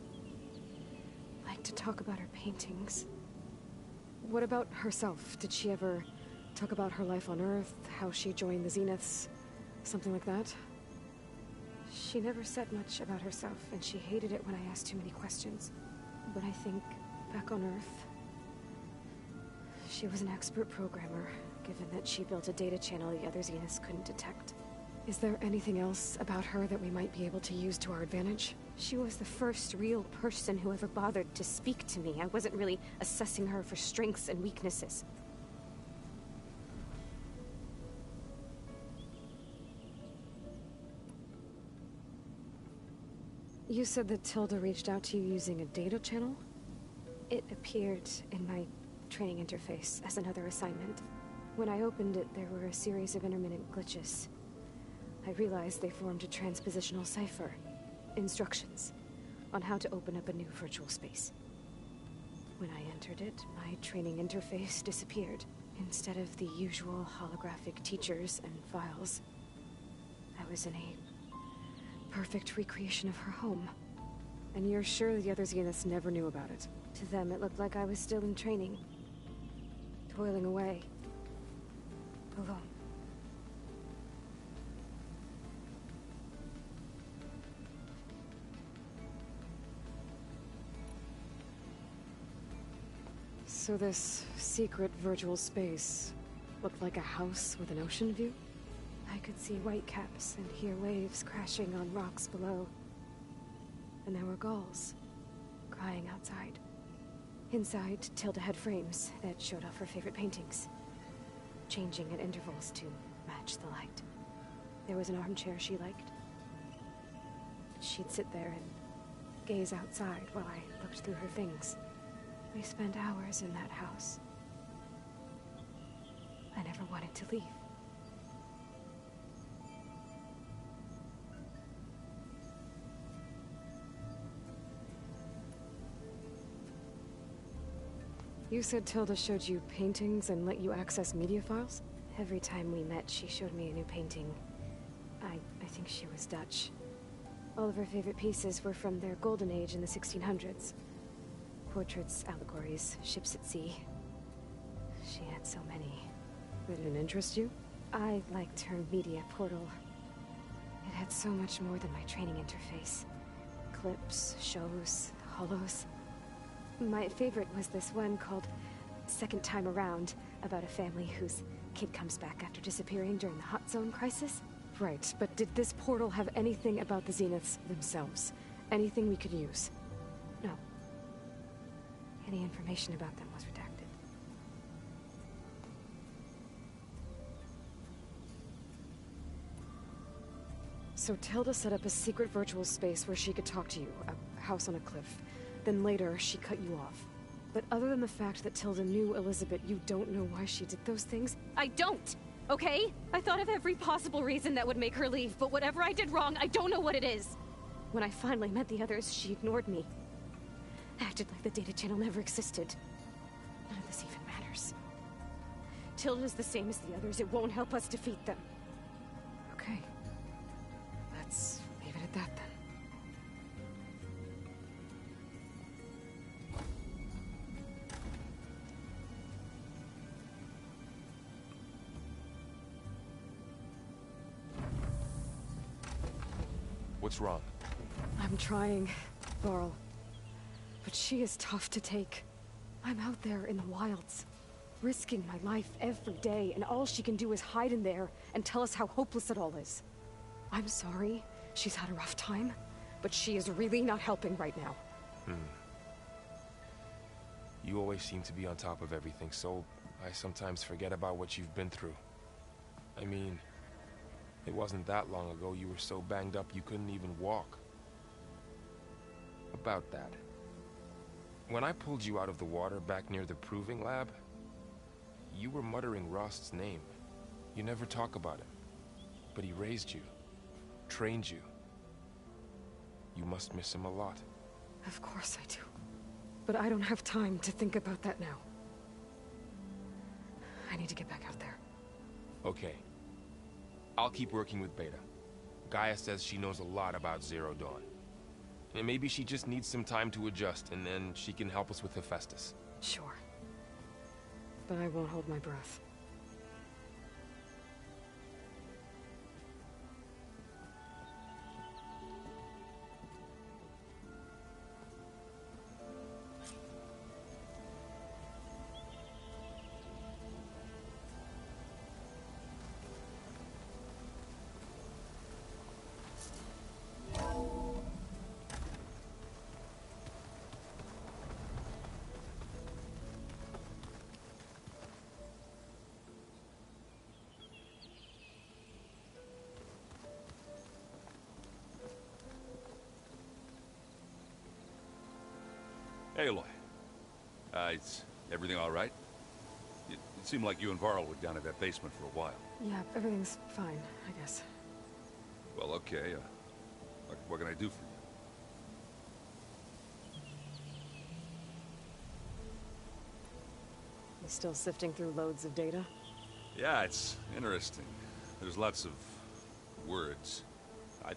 liked to talk about her paintings. What about herself? Did she ever talk about her life on Earth, how she joined the Zeniths, something like that? She never said much about herself, and she hated it when I asked too many questions. But I think, back on Earth, she was an expert programmer, given that she built a data channel the other Zeniths couldn't detect. Is there anything else about her that we might be able to use to our advantage? She was the first real person who ever bothered to speak to me. I wasn't really assessing her for strengths and weaknesses. You said that Tilda reached out to you using a data channel? It appeared in my training interface as another assignment. When I opened it, there were a series of intermittent glitches. I realized they formed a transpositional cipher. Instructions on how to open up a new virtual space. When I entered it, my training interface disappeared. Instead of the usual holographic teachers and files, I was in a perfect recreation of her home. And you're sure the other Zeniths never knew about it? To them, it looked like I was still in training. Toiling away. Alone. So this secret virtual space looked like a house with an ocean view? I could see whitecaps and hear waves crashing on rocks below. And there were gulls crying outside. Inside, Tilda had frames that showed off her favorite paintings, changing at intervals to match the light. There was an armchair she liked. She'd sit there and gaze outside while I looked through her things. We spent hours in that house. I never wanted to leave. You said Tilda showed you paintings and let you access media files? Every time we met, she showed me a new painting. I think she was Dutch. All of her favorite pieces were from their golden age in the 1600s. Portraits, allegories, ships at sea. She had so many. They didn't interest you? I liked her media portal. It had so much more than my training interface. Clips, shows, holos. My favorite was this one called Second Time Around, about a family whose kid comes back after disappearing during the Hot Zone crisis. Right, but did this portal have anything about the Zeniths themselves? Anything we could use? No. Any information about them was redacted. So Tilda set up a secret virtual space where she could talk to you, a house on a cliff. Then later, she cut you off. But other than the fact that Tilda knew Elizabeth, you don't know why she did those things? I don't! Okay? I thought of every possible reason that would make her leave, but whatever I did wrong, I don't know what it is. When I finally met the others, she ignored me. Acted like the data channel never existed. None of this even matters. Tilda's the same as the others. It won't help us defeat them. Okay. Let's leave it at that then. What's wrong? I'm trying, Varl. But she is tough to take. I'm out there in the wilds, risking my life every day, and all she can do is hide in there and tell us how hopeless it all is. I'm sorry she's had a rough time, but she is really not helping right now. You always seem to be on top of everything, so I sometimes forget about what you've been through. I mean, it wasn't that long ago you were so banged up you couldn't even walk. About that. When I pulled you out of the water back near the proving lab, you were muttering Rost's name. You never talk about him. But he raised you, trained you. You must miss him a lot. Of course I do. But I don't have time to think about that now. I need to get back out there. Okay. I'll keep working with Beta. Gaia says she knows a lot about Zero Dawn. And maybe she just needs some time to adjust, and then she can help us with Hephaestus. Sure. But I won't hold my breath. Hey, Aloy. Is everything all right? It seemed like you and Varl were down at that basement for a while. Yeah, everything's fine, I guess. Well, okay. What can I do for you? You still sifting through loads of data? Yeah, it's interesting. There's lots of words.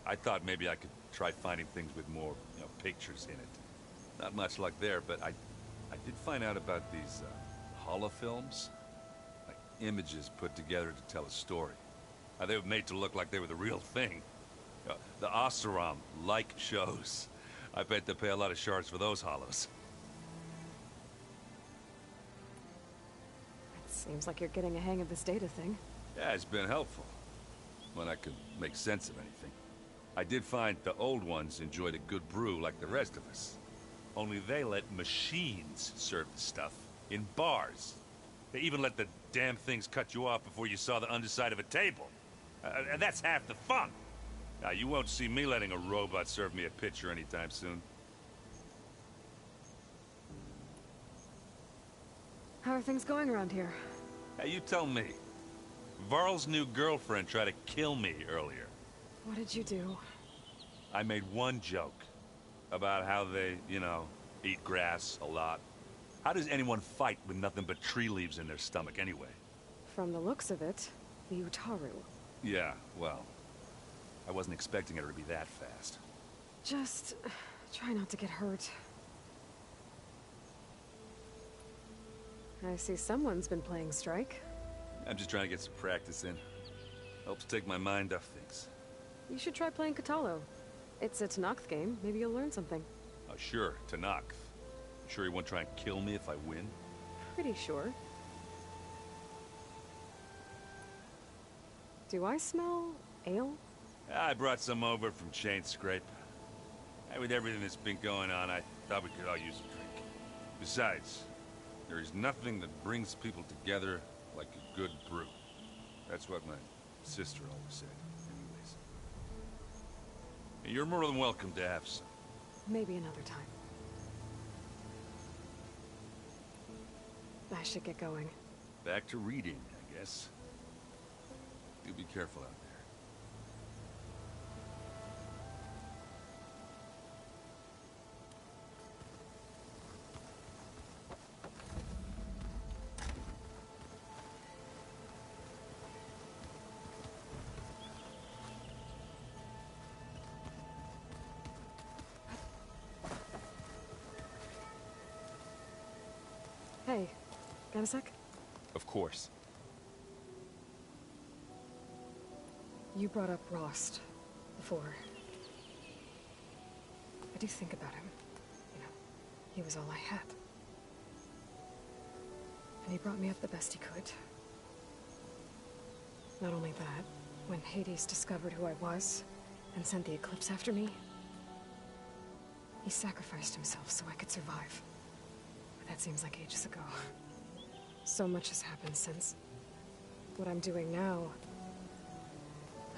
I thought maybe I could try finding things with more, pictures in it. Not much luck there, but I did find out about these holofilms. Like images put together to tell a story. They were made to look like they were the real thing. The Oseram like shows. I bet they pay a lot of shards for those hollows. It seems like you're getting a hang of this data thing. Yeah, it's been helpful. When I could make sense of anything. I did find the old ones enjoyed a good brew like the rest of us. Only they let machines serve the stuff in bars. They even let the damn things cut you off before you saw the underside of a table. And that's half the fun. Now, you won't see me letting a robot serve me a pitcher anytime soon. How are things going around here? Hey, you tell me. Varl's new girlfriend tried to kill me earlier. What did you do? I made one joke. About how they, eat grass a lot. How does anyone fight with nothing but tree leaves in their stomach anyway? From the looks of it, the Utaru. Yeah, well, I wasn't expecting her to be that fast. Just try not to get hurt. I see someone's been playing Strike. I'm just trying to get some practice in. Helps take my mind off things. You should try playing Katalo. It's a Tanakh game. Maybe you'll learn something. Oh, sure, Tanakh. Sure he won't try and kill me if I win? Pretty sure. Do I smell ale? I brought some over from Chain Scrape. With everything that's been going on, I thought we could all use a drink. Besides, there is nothing that brings people together like a good brew. That's what my sister always said. You're more than welcome to have some. Maybe another time. I should get going. Back to reading, I guess. Do be careful out Hey, got a sec? Of course. You brought up Rost before. I do think about him. You know, he was all I had. And he brought me up the best he could. Not only that, when Hades discovered who I was and sent the Eclipse after me, he sacrificed himself so I could survive. But that seems like ages ago. So much has happened since. What I'm doing now,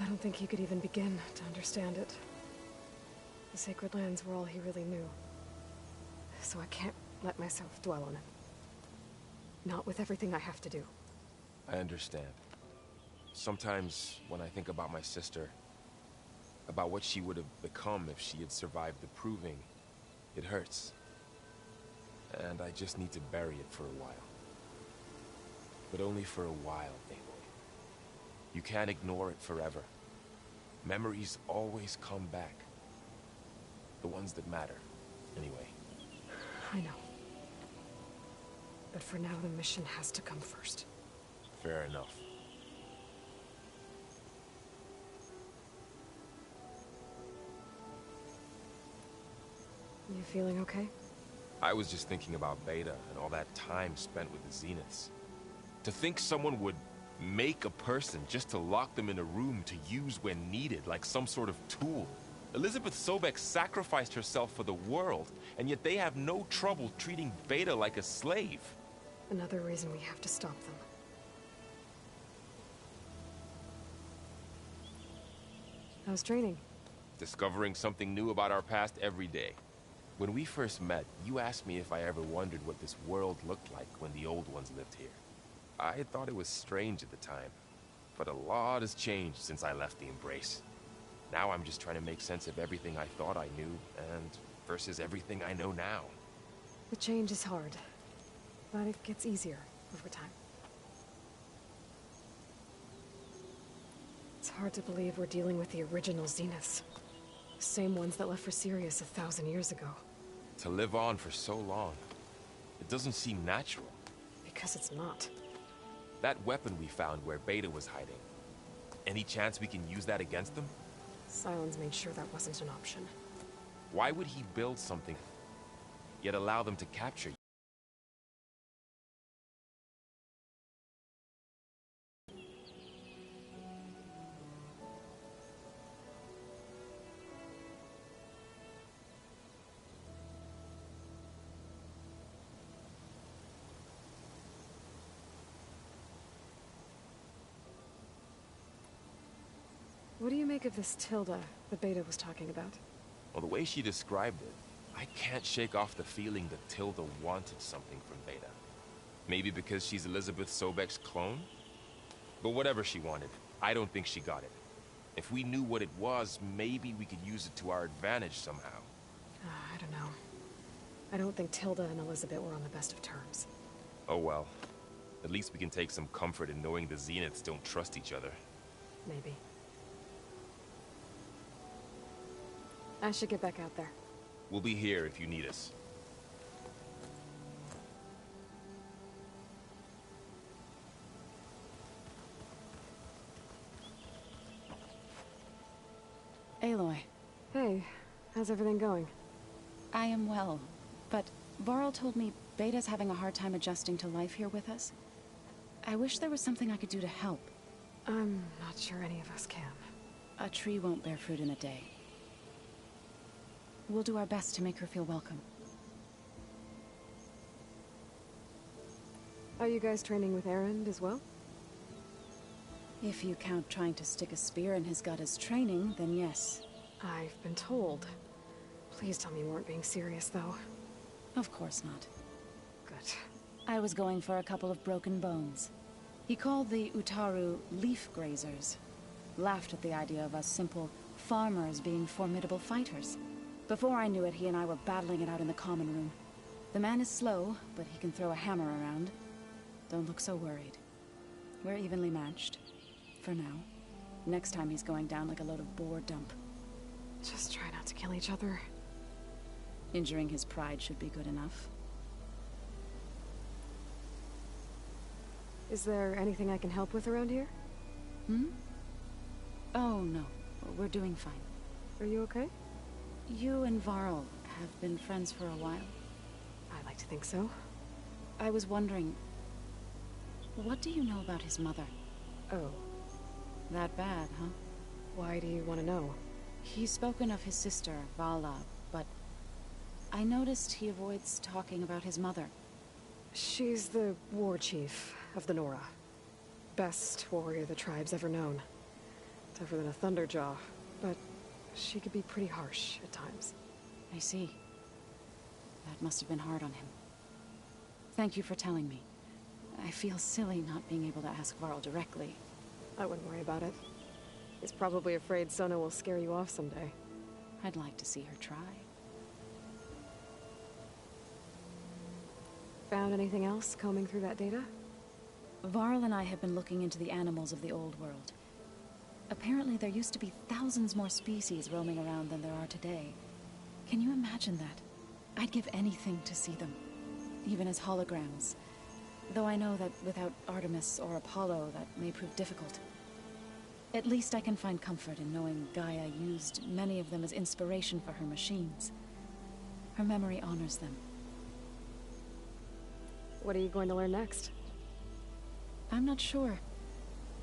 I don't think he could even begin to understand it. The Sacred Lands were all he really knew. So I can't let myself dwell on it. Not with everything I have to do. I understand. Sometimes, when I think about my sister, about what she would have become if she had survived the Proving, it hurts. And I just need to bury it for a while. But only for a while, Aloy. You can't ignore it forever. Memories always come back. The ones that matter, anyway. I know. But for now, the mission has to come first. Fair enough. You feeling okay? I was just thinking about Beta and all that time spent with the Zeniths. To think someone would make a person just to lock them in a room to use when needed, like some sort of tool. Elizabeth Sobek sacrificed herself for the world, and yet they have no trouble treating Beta like a slave. Another reason we have to stop them. How's training? Discovering something new about our past every day. When we first met, you asked me if I ever wondered what this world looked like when the old ones lived here. I thought it was strange at the time, but a lot has changed since I left the Embrace. Now I'm just trying to make sense of everything I thought I knew, and versus everything I know now. The change is hard, but it gets easier over time. It's hard to believe we're dealing with the original Zeniths. The same ones that left for Sirius 1,000 years ago. To live on for so long, it doesn't seem natural. Because it's not. That weapon we found where Beta was hiding, any chance we can use that against them? Sylens made sure that wasn't an option. Why would he build something, yet allow them to capture you? What do you make of this Tilda that Beta was talking about? Well, the way she described it, I can't shake off the feeling that Tilda wanted something from Beta. Maybe because she's Elizabeth Sobek's clone? But whatever she wanted, I don't think she got it. If we knew what it was, maybe we could use it to our advantage somehow. I don't know. I don't think Tilda and Elizabeth were on the best of terms. Oh well. At least we can take some comfort in knowing the Zeniths don't trust each other. Maybe. I should get back out there. We'll be here if you need us. Aloy. Hey, how's everything going? I am well, but Varl told me Beta's having a hard time adjusting to life here with us. I wish there was something I could do to help. I'm not sure any of us can. A tree won't bear fruit in a day. We'll do our best to make her feel welcome. Are you guys training with Erend as well? If you count trying to stick a spear in his gut as training, then yes. I've been told. Please tell me you weren't being serious, though. Of course not. Good. I was going for a couple of broken bones. He called the Utaru leaf grazers. Laughed at the idea of us simple farmers being formidable fighters. Before I knew it, he and I were battling it out in the common room. The man is slow, but he can throw a hammer around. Don't look so worried. We're evenly matched. For now. Next time he's going down like a load of boar dump. Just try not to kill each other. Injuring his pride should be good enough. Is there anything I can help with around here? Hmm? Oh, no. We're doing fine. Are you okay? You and Varl have been friends for a while. I like to think so. I was wondering, what do you know about his mother? Oh. That bad, huh? Why do you want to know? He's spoken of his sister, Vala, but I noticed he avoids talking about his mother. She's the war chief of the Nora. Best warrior the tribe's ever known. Tougher than a Thunderjaw, but she could be pretty harsh at times. I see. That must have been hard on him. Thank you for telling me. I feel silly not being able to ask Varl directly. I wouldn't worry about it. He's probably afraid Sona will scare you off someday. I'd like to see her try. Found anything else combing through that data? Varl and I have been looking into the animals of the old world. Apparently there used to be thousands more species roaming around than there are today. Can you imagine that? I'd give anything to see them, even as holograms. Though I know that without Artemis or Apollo, that may prove difficult. At least I can find comfort in knowing Gaia used many of them as inspiration for her machines. Her memory honors them. What are you going to learn next? I'm not sure.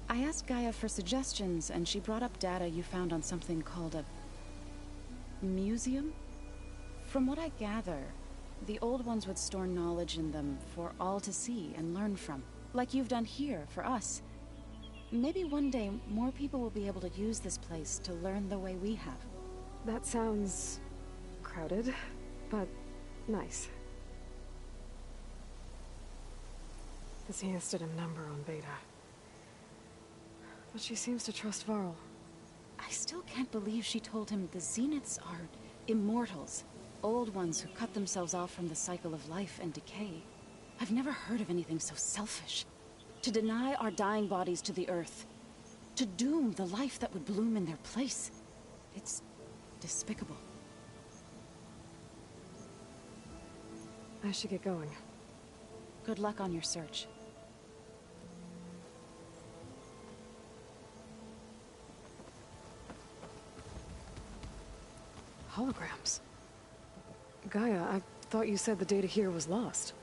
I asked Gaia for suggestions, and she brought up data you found on something called a museum? From what I gather, the old ones would store knowledge in them for all to see and learn from, like you've done here for us. Maybe one day more people will be able to use this place to learn the way we have. That sounds crowded, but nice. The Zenithstidum number on Beta. But she seems to trust Varl. I still can't believe she told him the Zeniths are immortals. Old ones who cut themselves off from the cycle of life and decay. I've never heard of anything so selfish. To deny our dying bodies to the earth. To doom the life that would bloom in their place. It's despicable. I should get going. Good luck on your search. Holograms. Gaia, I thought you said the data here was lost.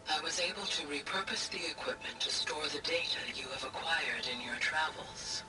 I was able to repurpose the equipment to store the data you have acquired in your travels.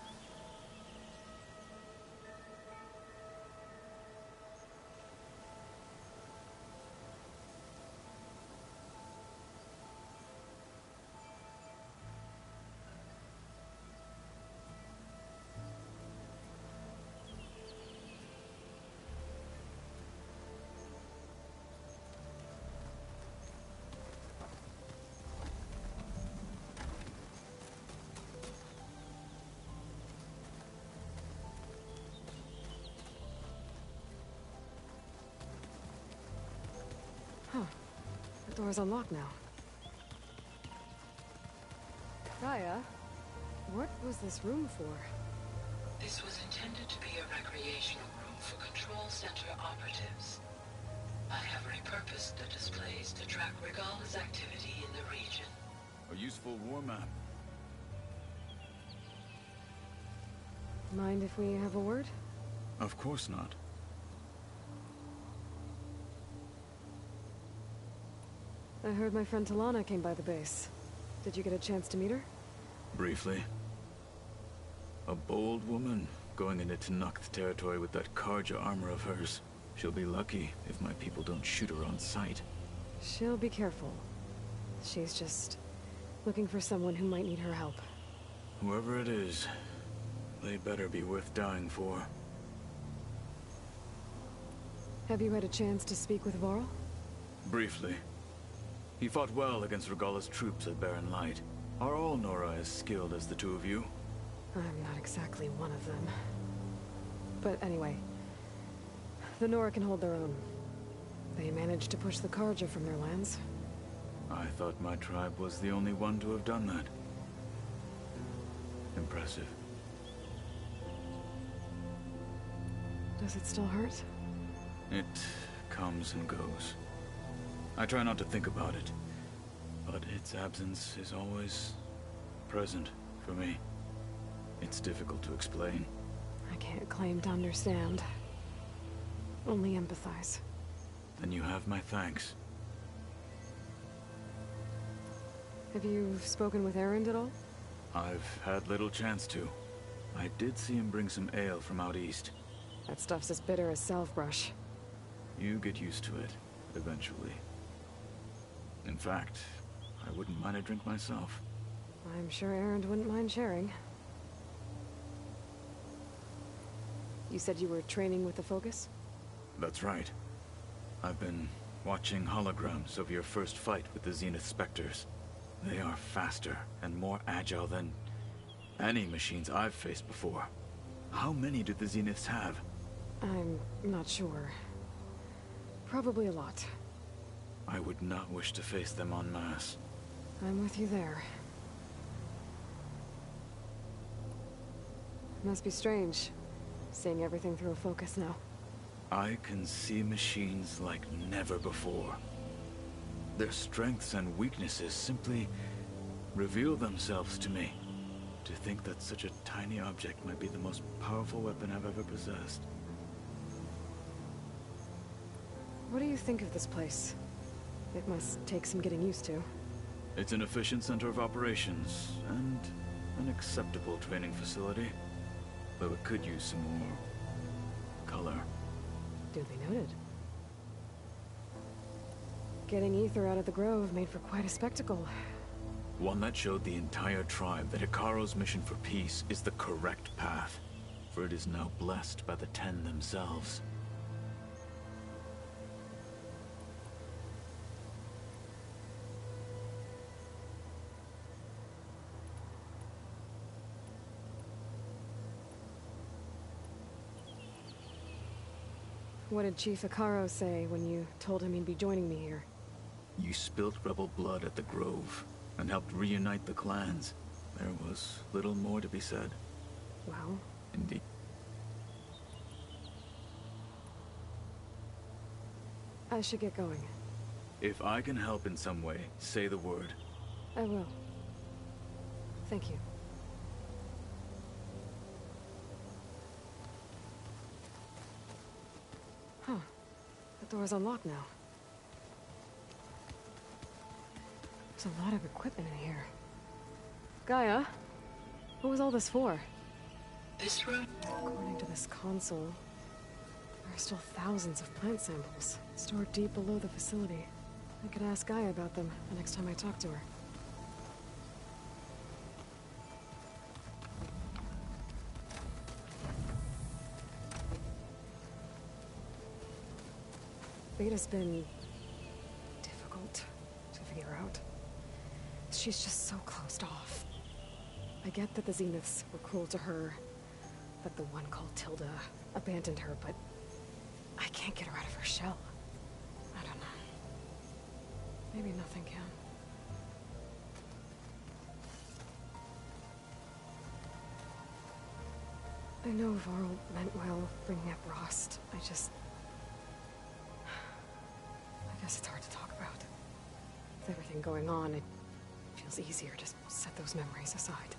Huh. The door's unlocked now. Gaia, what was this room for? This was intended to be a recreational room for Control Center operatives. I have repurposed the displays to track Regala's activity in the region. A useful war map. Mind if we have a word? Of course not. I heard my friend Talana came by the base. Did you get a chance to meet her? Briefly. A bold woman going into Tenakth territory with that Karja armor of hers. She'll be lucky if my people don't shoot her on sight. She'll be careful. She's just looking for someone who might need her help. Whoever it is, they better be worth dying for. Have you had a chance to speak with Varl? Briefly. He fought well against Regala's troops at Barren Light. Are all Nora as skilled as the two of you? I'm not exactly one of them. But anyway, the Nora can hold their own. They managed to push the Karja from their lands. I thought my tribe was the only one to have done that. Impressive. Does it still hurt? It comes and goes. I try not to think about it, but its absence is always present for me. It's difficult to explain. I can't claim to understand. Only empathize. Then you have my thanks. Have you spoken with Erend at all? I've had little chance to. I did see him bring some ale from out east. That stuff's as bitter as salve-brush. You get used to it, eventually. In fact, I wouldn't mind a drink myself. I'm sure Erend wouldn't mind sharing. You said you were training with the Focus? That's right. I've been watching holograms of your first fight with the Zenith Spectres. They are faster and more agile than any machines I've faced before. How many do the Zeniths have? I'm not sure. Probably a lot. I would not wish to face them en masse. I'm with you there. Must be strange, seeing everything through a focus now. I can see machines like never before. Their strengths and weaknesses simply reveal themselves to me. To think that such a tiny object might be the most powerful weapon I've ever possessed. What do you think of this place? It must take some getting used to. It's an efficient center of operations, and an acceptable training facility. Though it could use some more color. Duly noted. Getting ether out of the grove made for quite a spectacle. One that showed the entire tribe that Ikaro's mission for peace is the correct path, for it is now blessed by the Ten themselves. What did Chief Ikaro say when you told him he'd be joining me here? You spilt rebel blood at the Grove, and helped reunite the clans. There was little more to be said. Well... Indeed. I should get going. If I can help in some way, say the word. I will. Thank you. Huh. The door's unlocked now. There's a lot of equipment in here. Gaia, what was all this for? This room? According to this console, there are still thousands of plant samples stored deep below the facility. I could ask Gaia about them the next time I talk to her. Beta's been difficult to figure out. She's just so closed off. I get that the Zeniths were cruel to her, that the one called Tilda abandoned her, but I can't get her out of her shell. I don't know. Maybe nothing can. I know Varl meant well bringing up Rost. I guess it's hard to talk about. With everything going on, it feels easier to set those memories aside.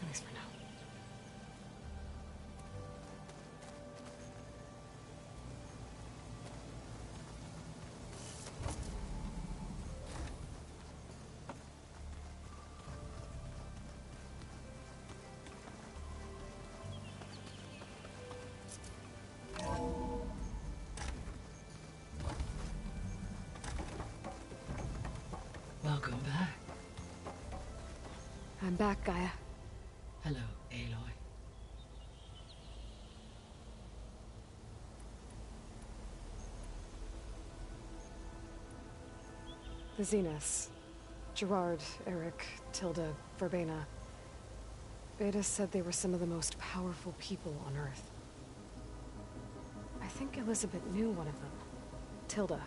At least for now. Welcome back. I'm back, Gaia. Hello, Aloy. The Zeniths. Gerard, Eric, Tilda, Forbbiden. Beta said they were some of the most powerful people on Earth. I think Elizabeth knew one of them. Tilda.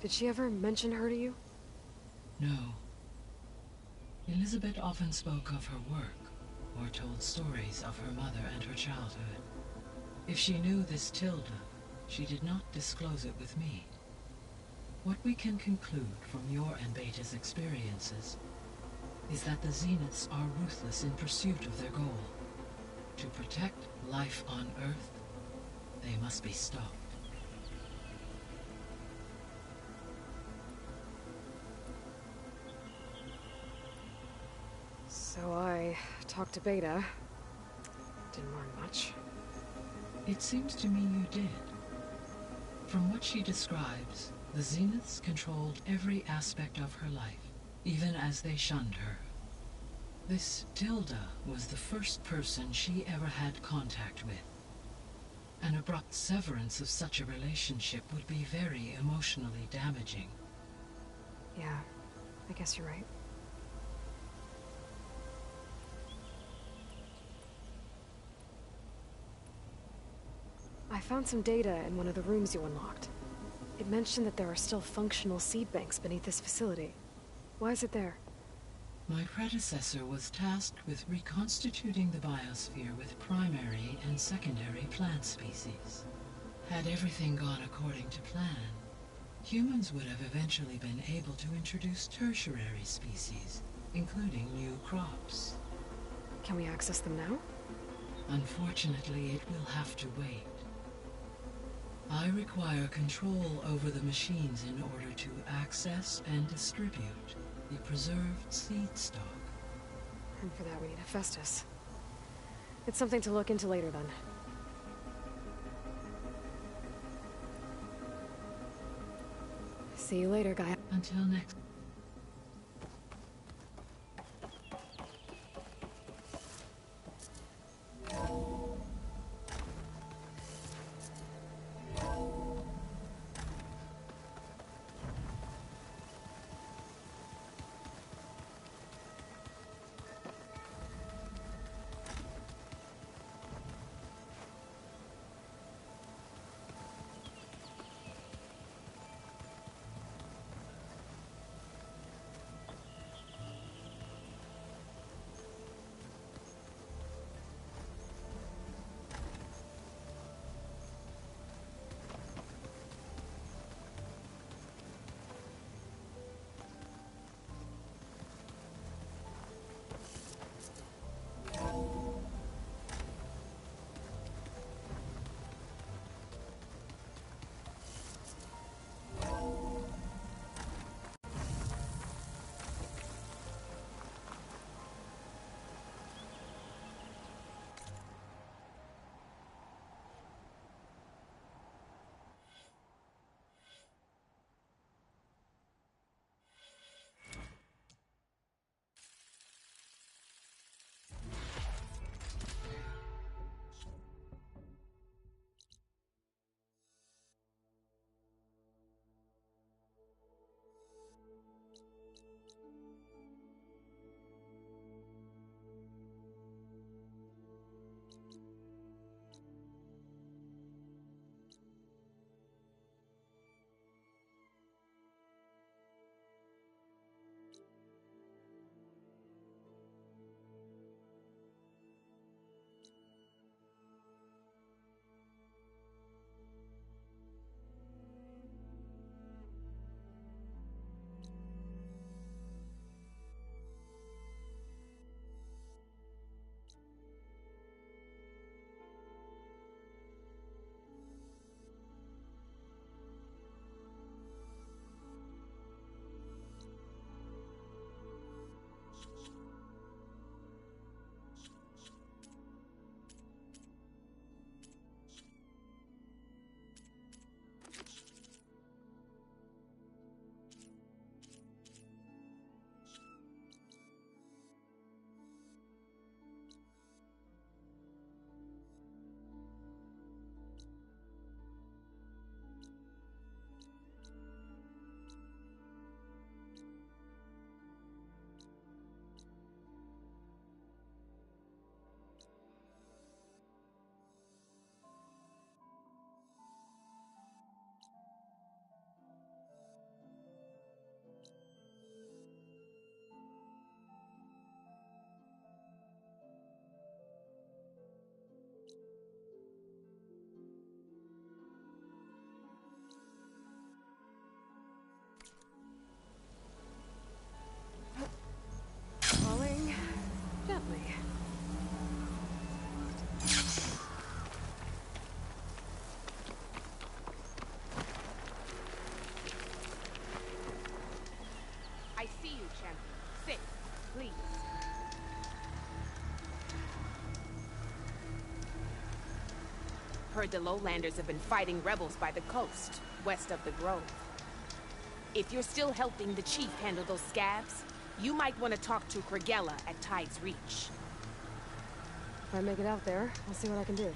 Did she ever mention her to you? No. Elizabeth often spoke of her work, or told stories of her mother and her childhood. If she knew this Tilda, she did not disclose it with me. What we can conclude from your and Beta's experiences is that the Zeniths are ruthless in pursuit of their goal. To protect life on Earth, they must be stopped. So I talked to Beta. Didn't learn much. It seems to me you did. From what she describes, the Zeniths controlled every aspect of her life, even as they shunned her. This Tilda was the first person she ever had contact with. An abrupt severance of such a relationship would be very emotionally damaging. Yeah, I guess you're right. I found some data in one of the rooms you unlocked. It mentioned that there are still functional seed banks beneath this facility. Why is it there? My predecessor was tasked with reconstituting the biosphere with primary and secondary plant species. Had everything gone according to plan, humans would have eventually been able to introduce tertiary species, including new crops. Can we access them now? Unfortunately, it will have to wait. I require control over the machines in order to access and distribute the preserved seed stock. And for that we need Hephaestus. It's something to look into later then. See you later, guy. Until next. heard the lowlanders have been fighting rebels by the coast, west of the grove. If you're still helping the chief handle those scabs, you might want to talk to Kragella at Tide's Reach. If I make it out there, I'll see what I can do.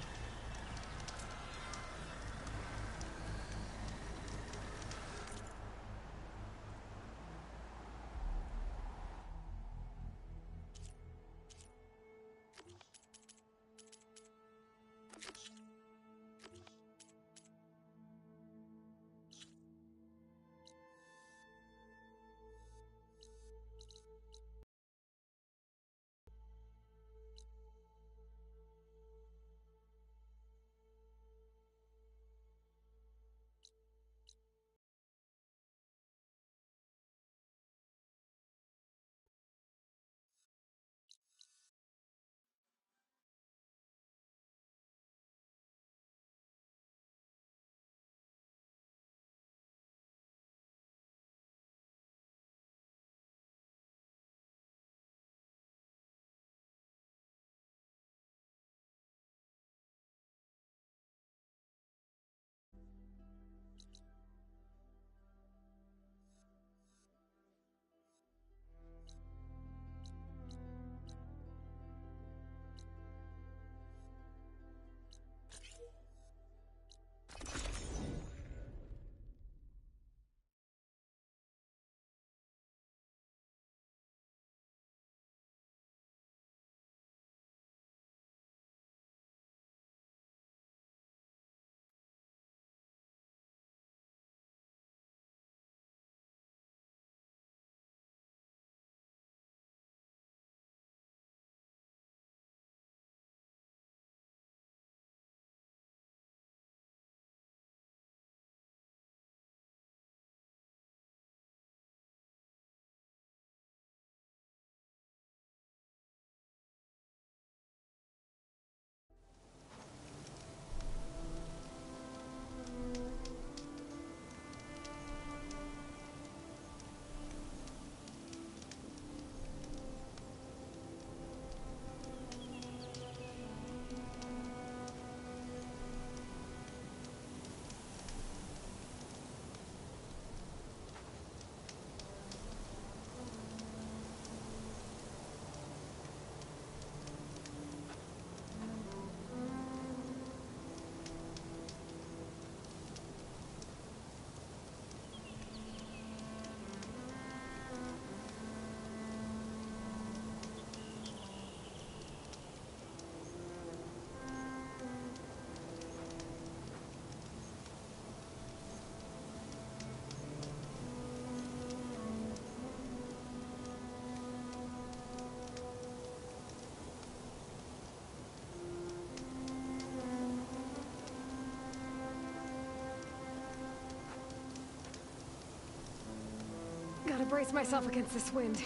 Gotta brace myself against this wind.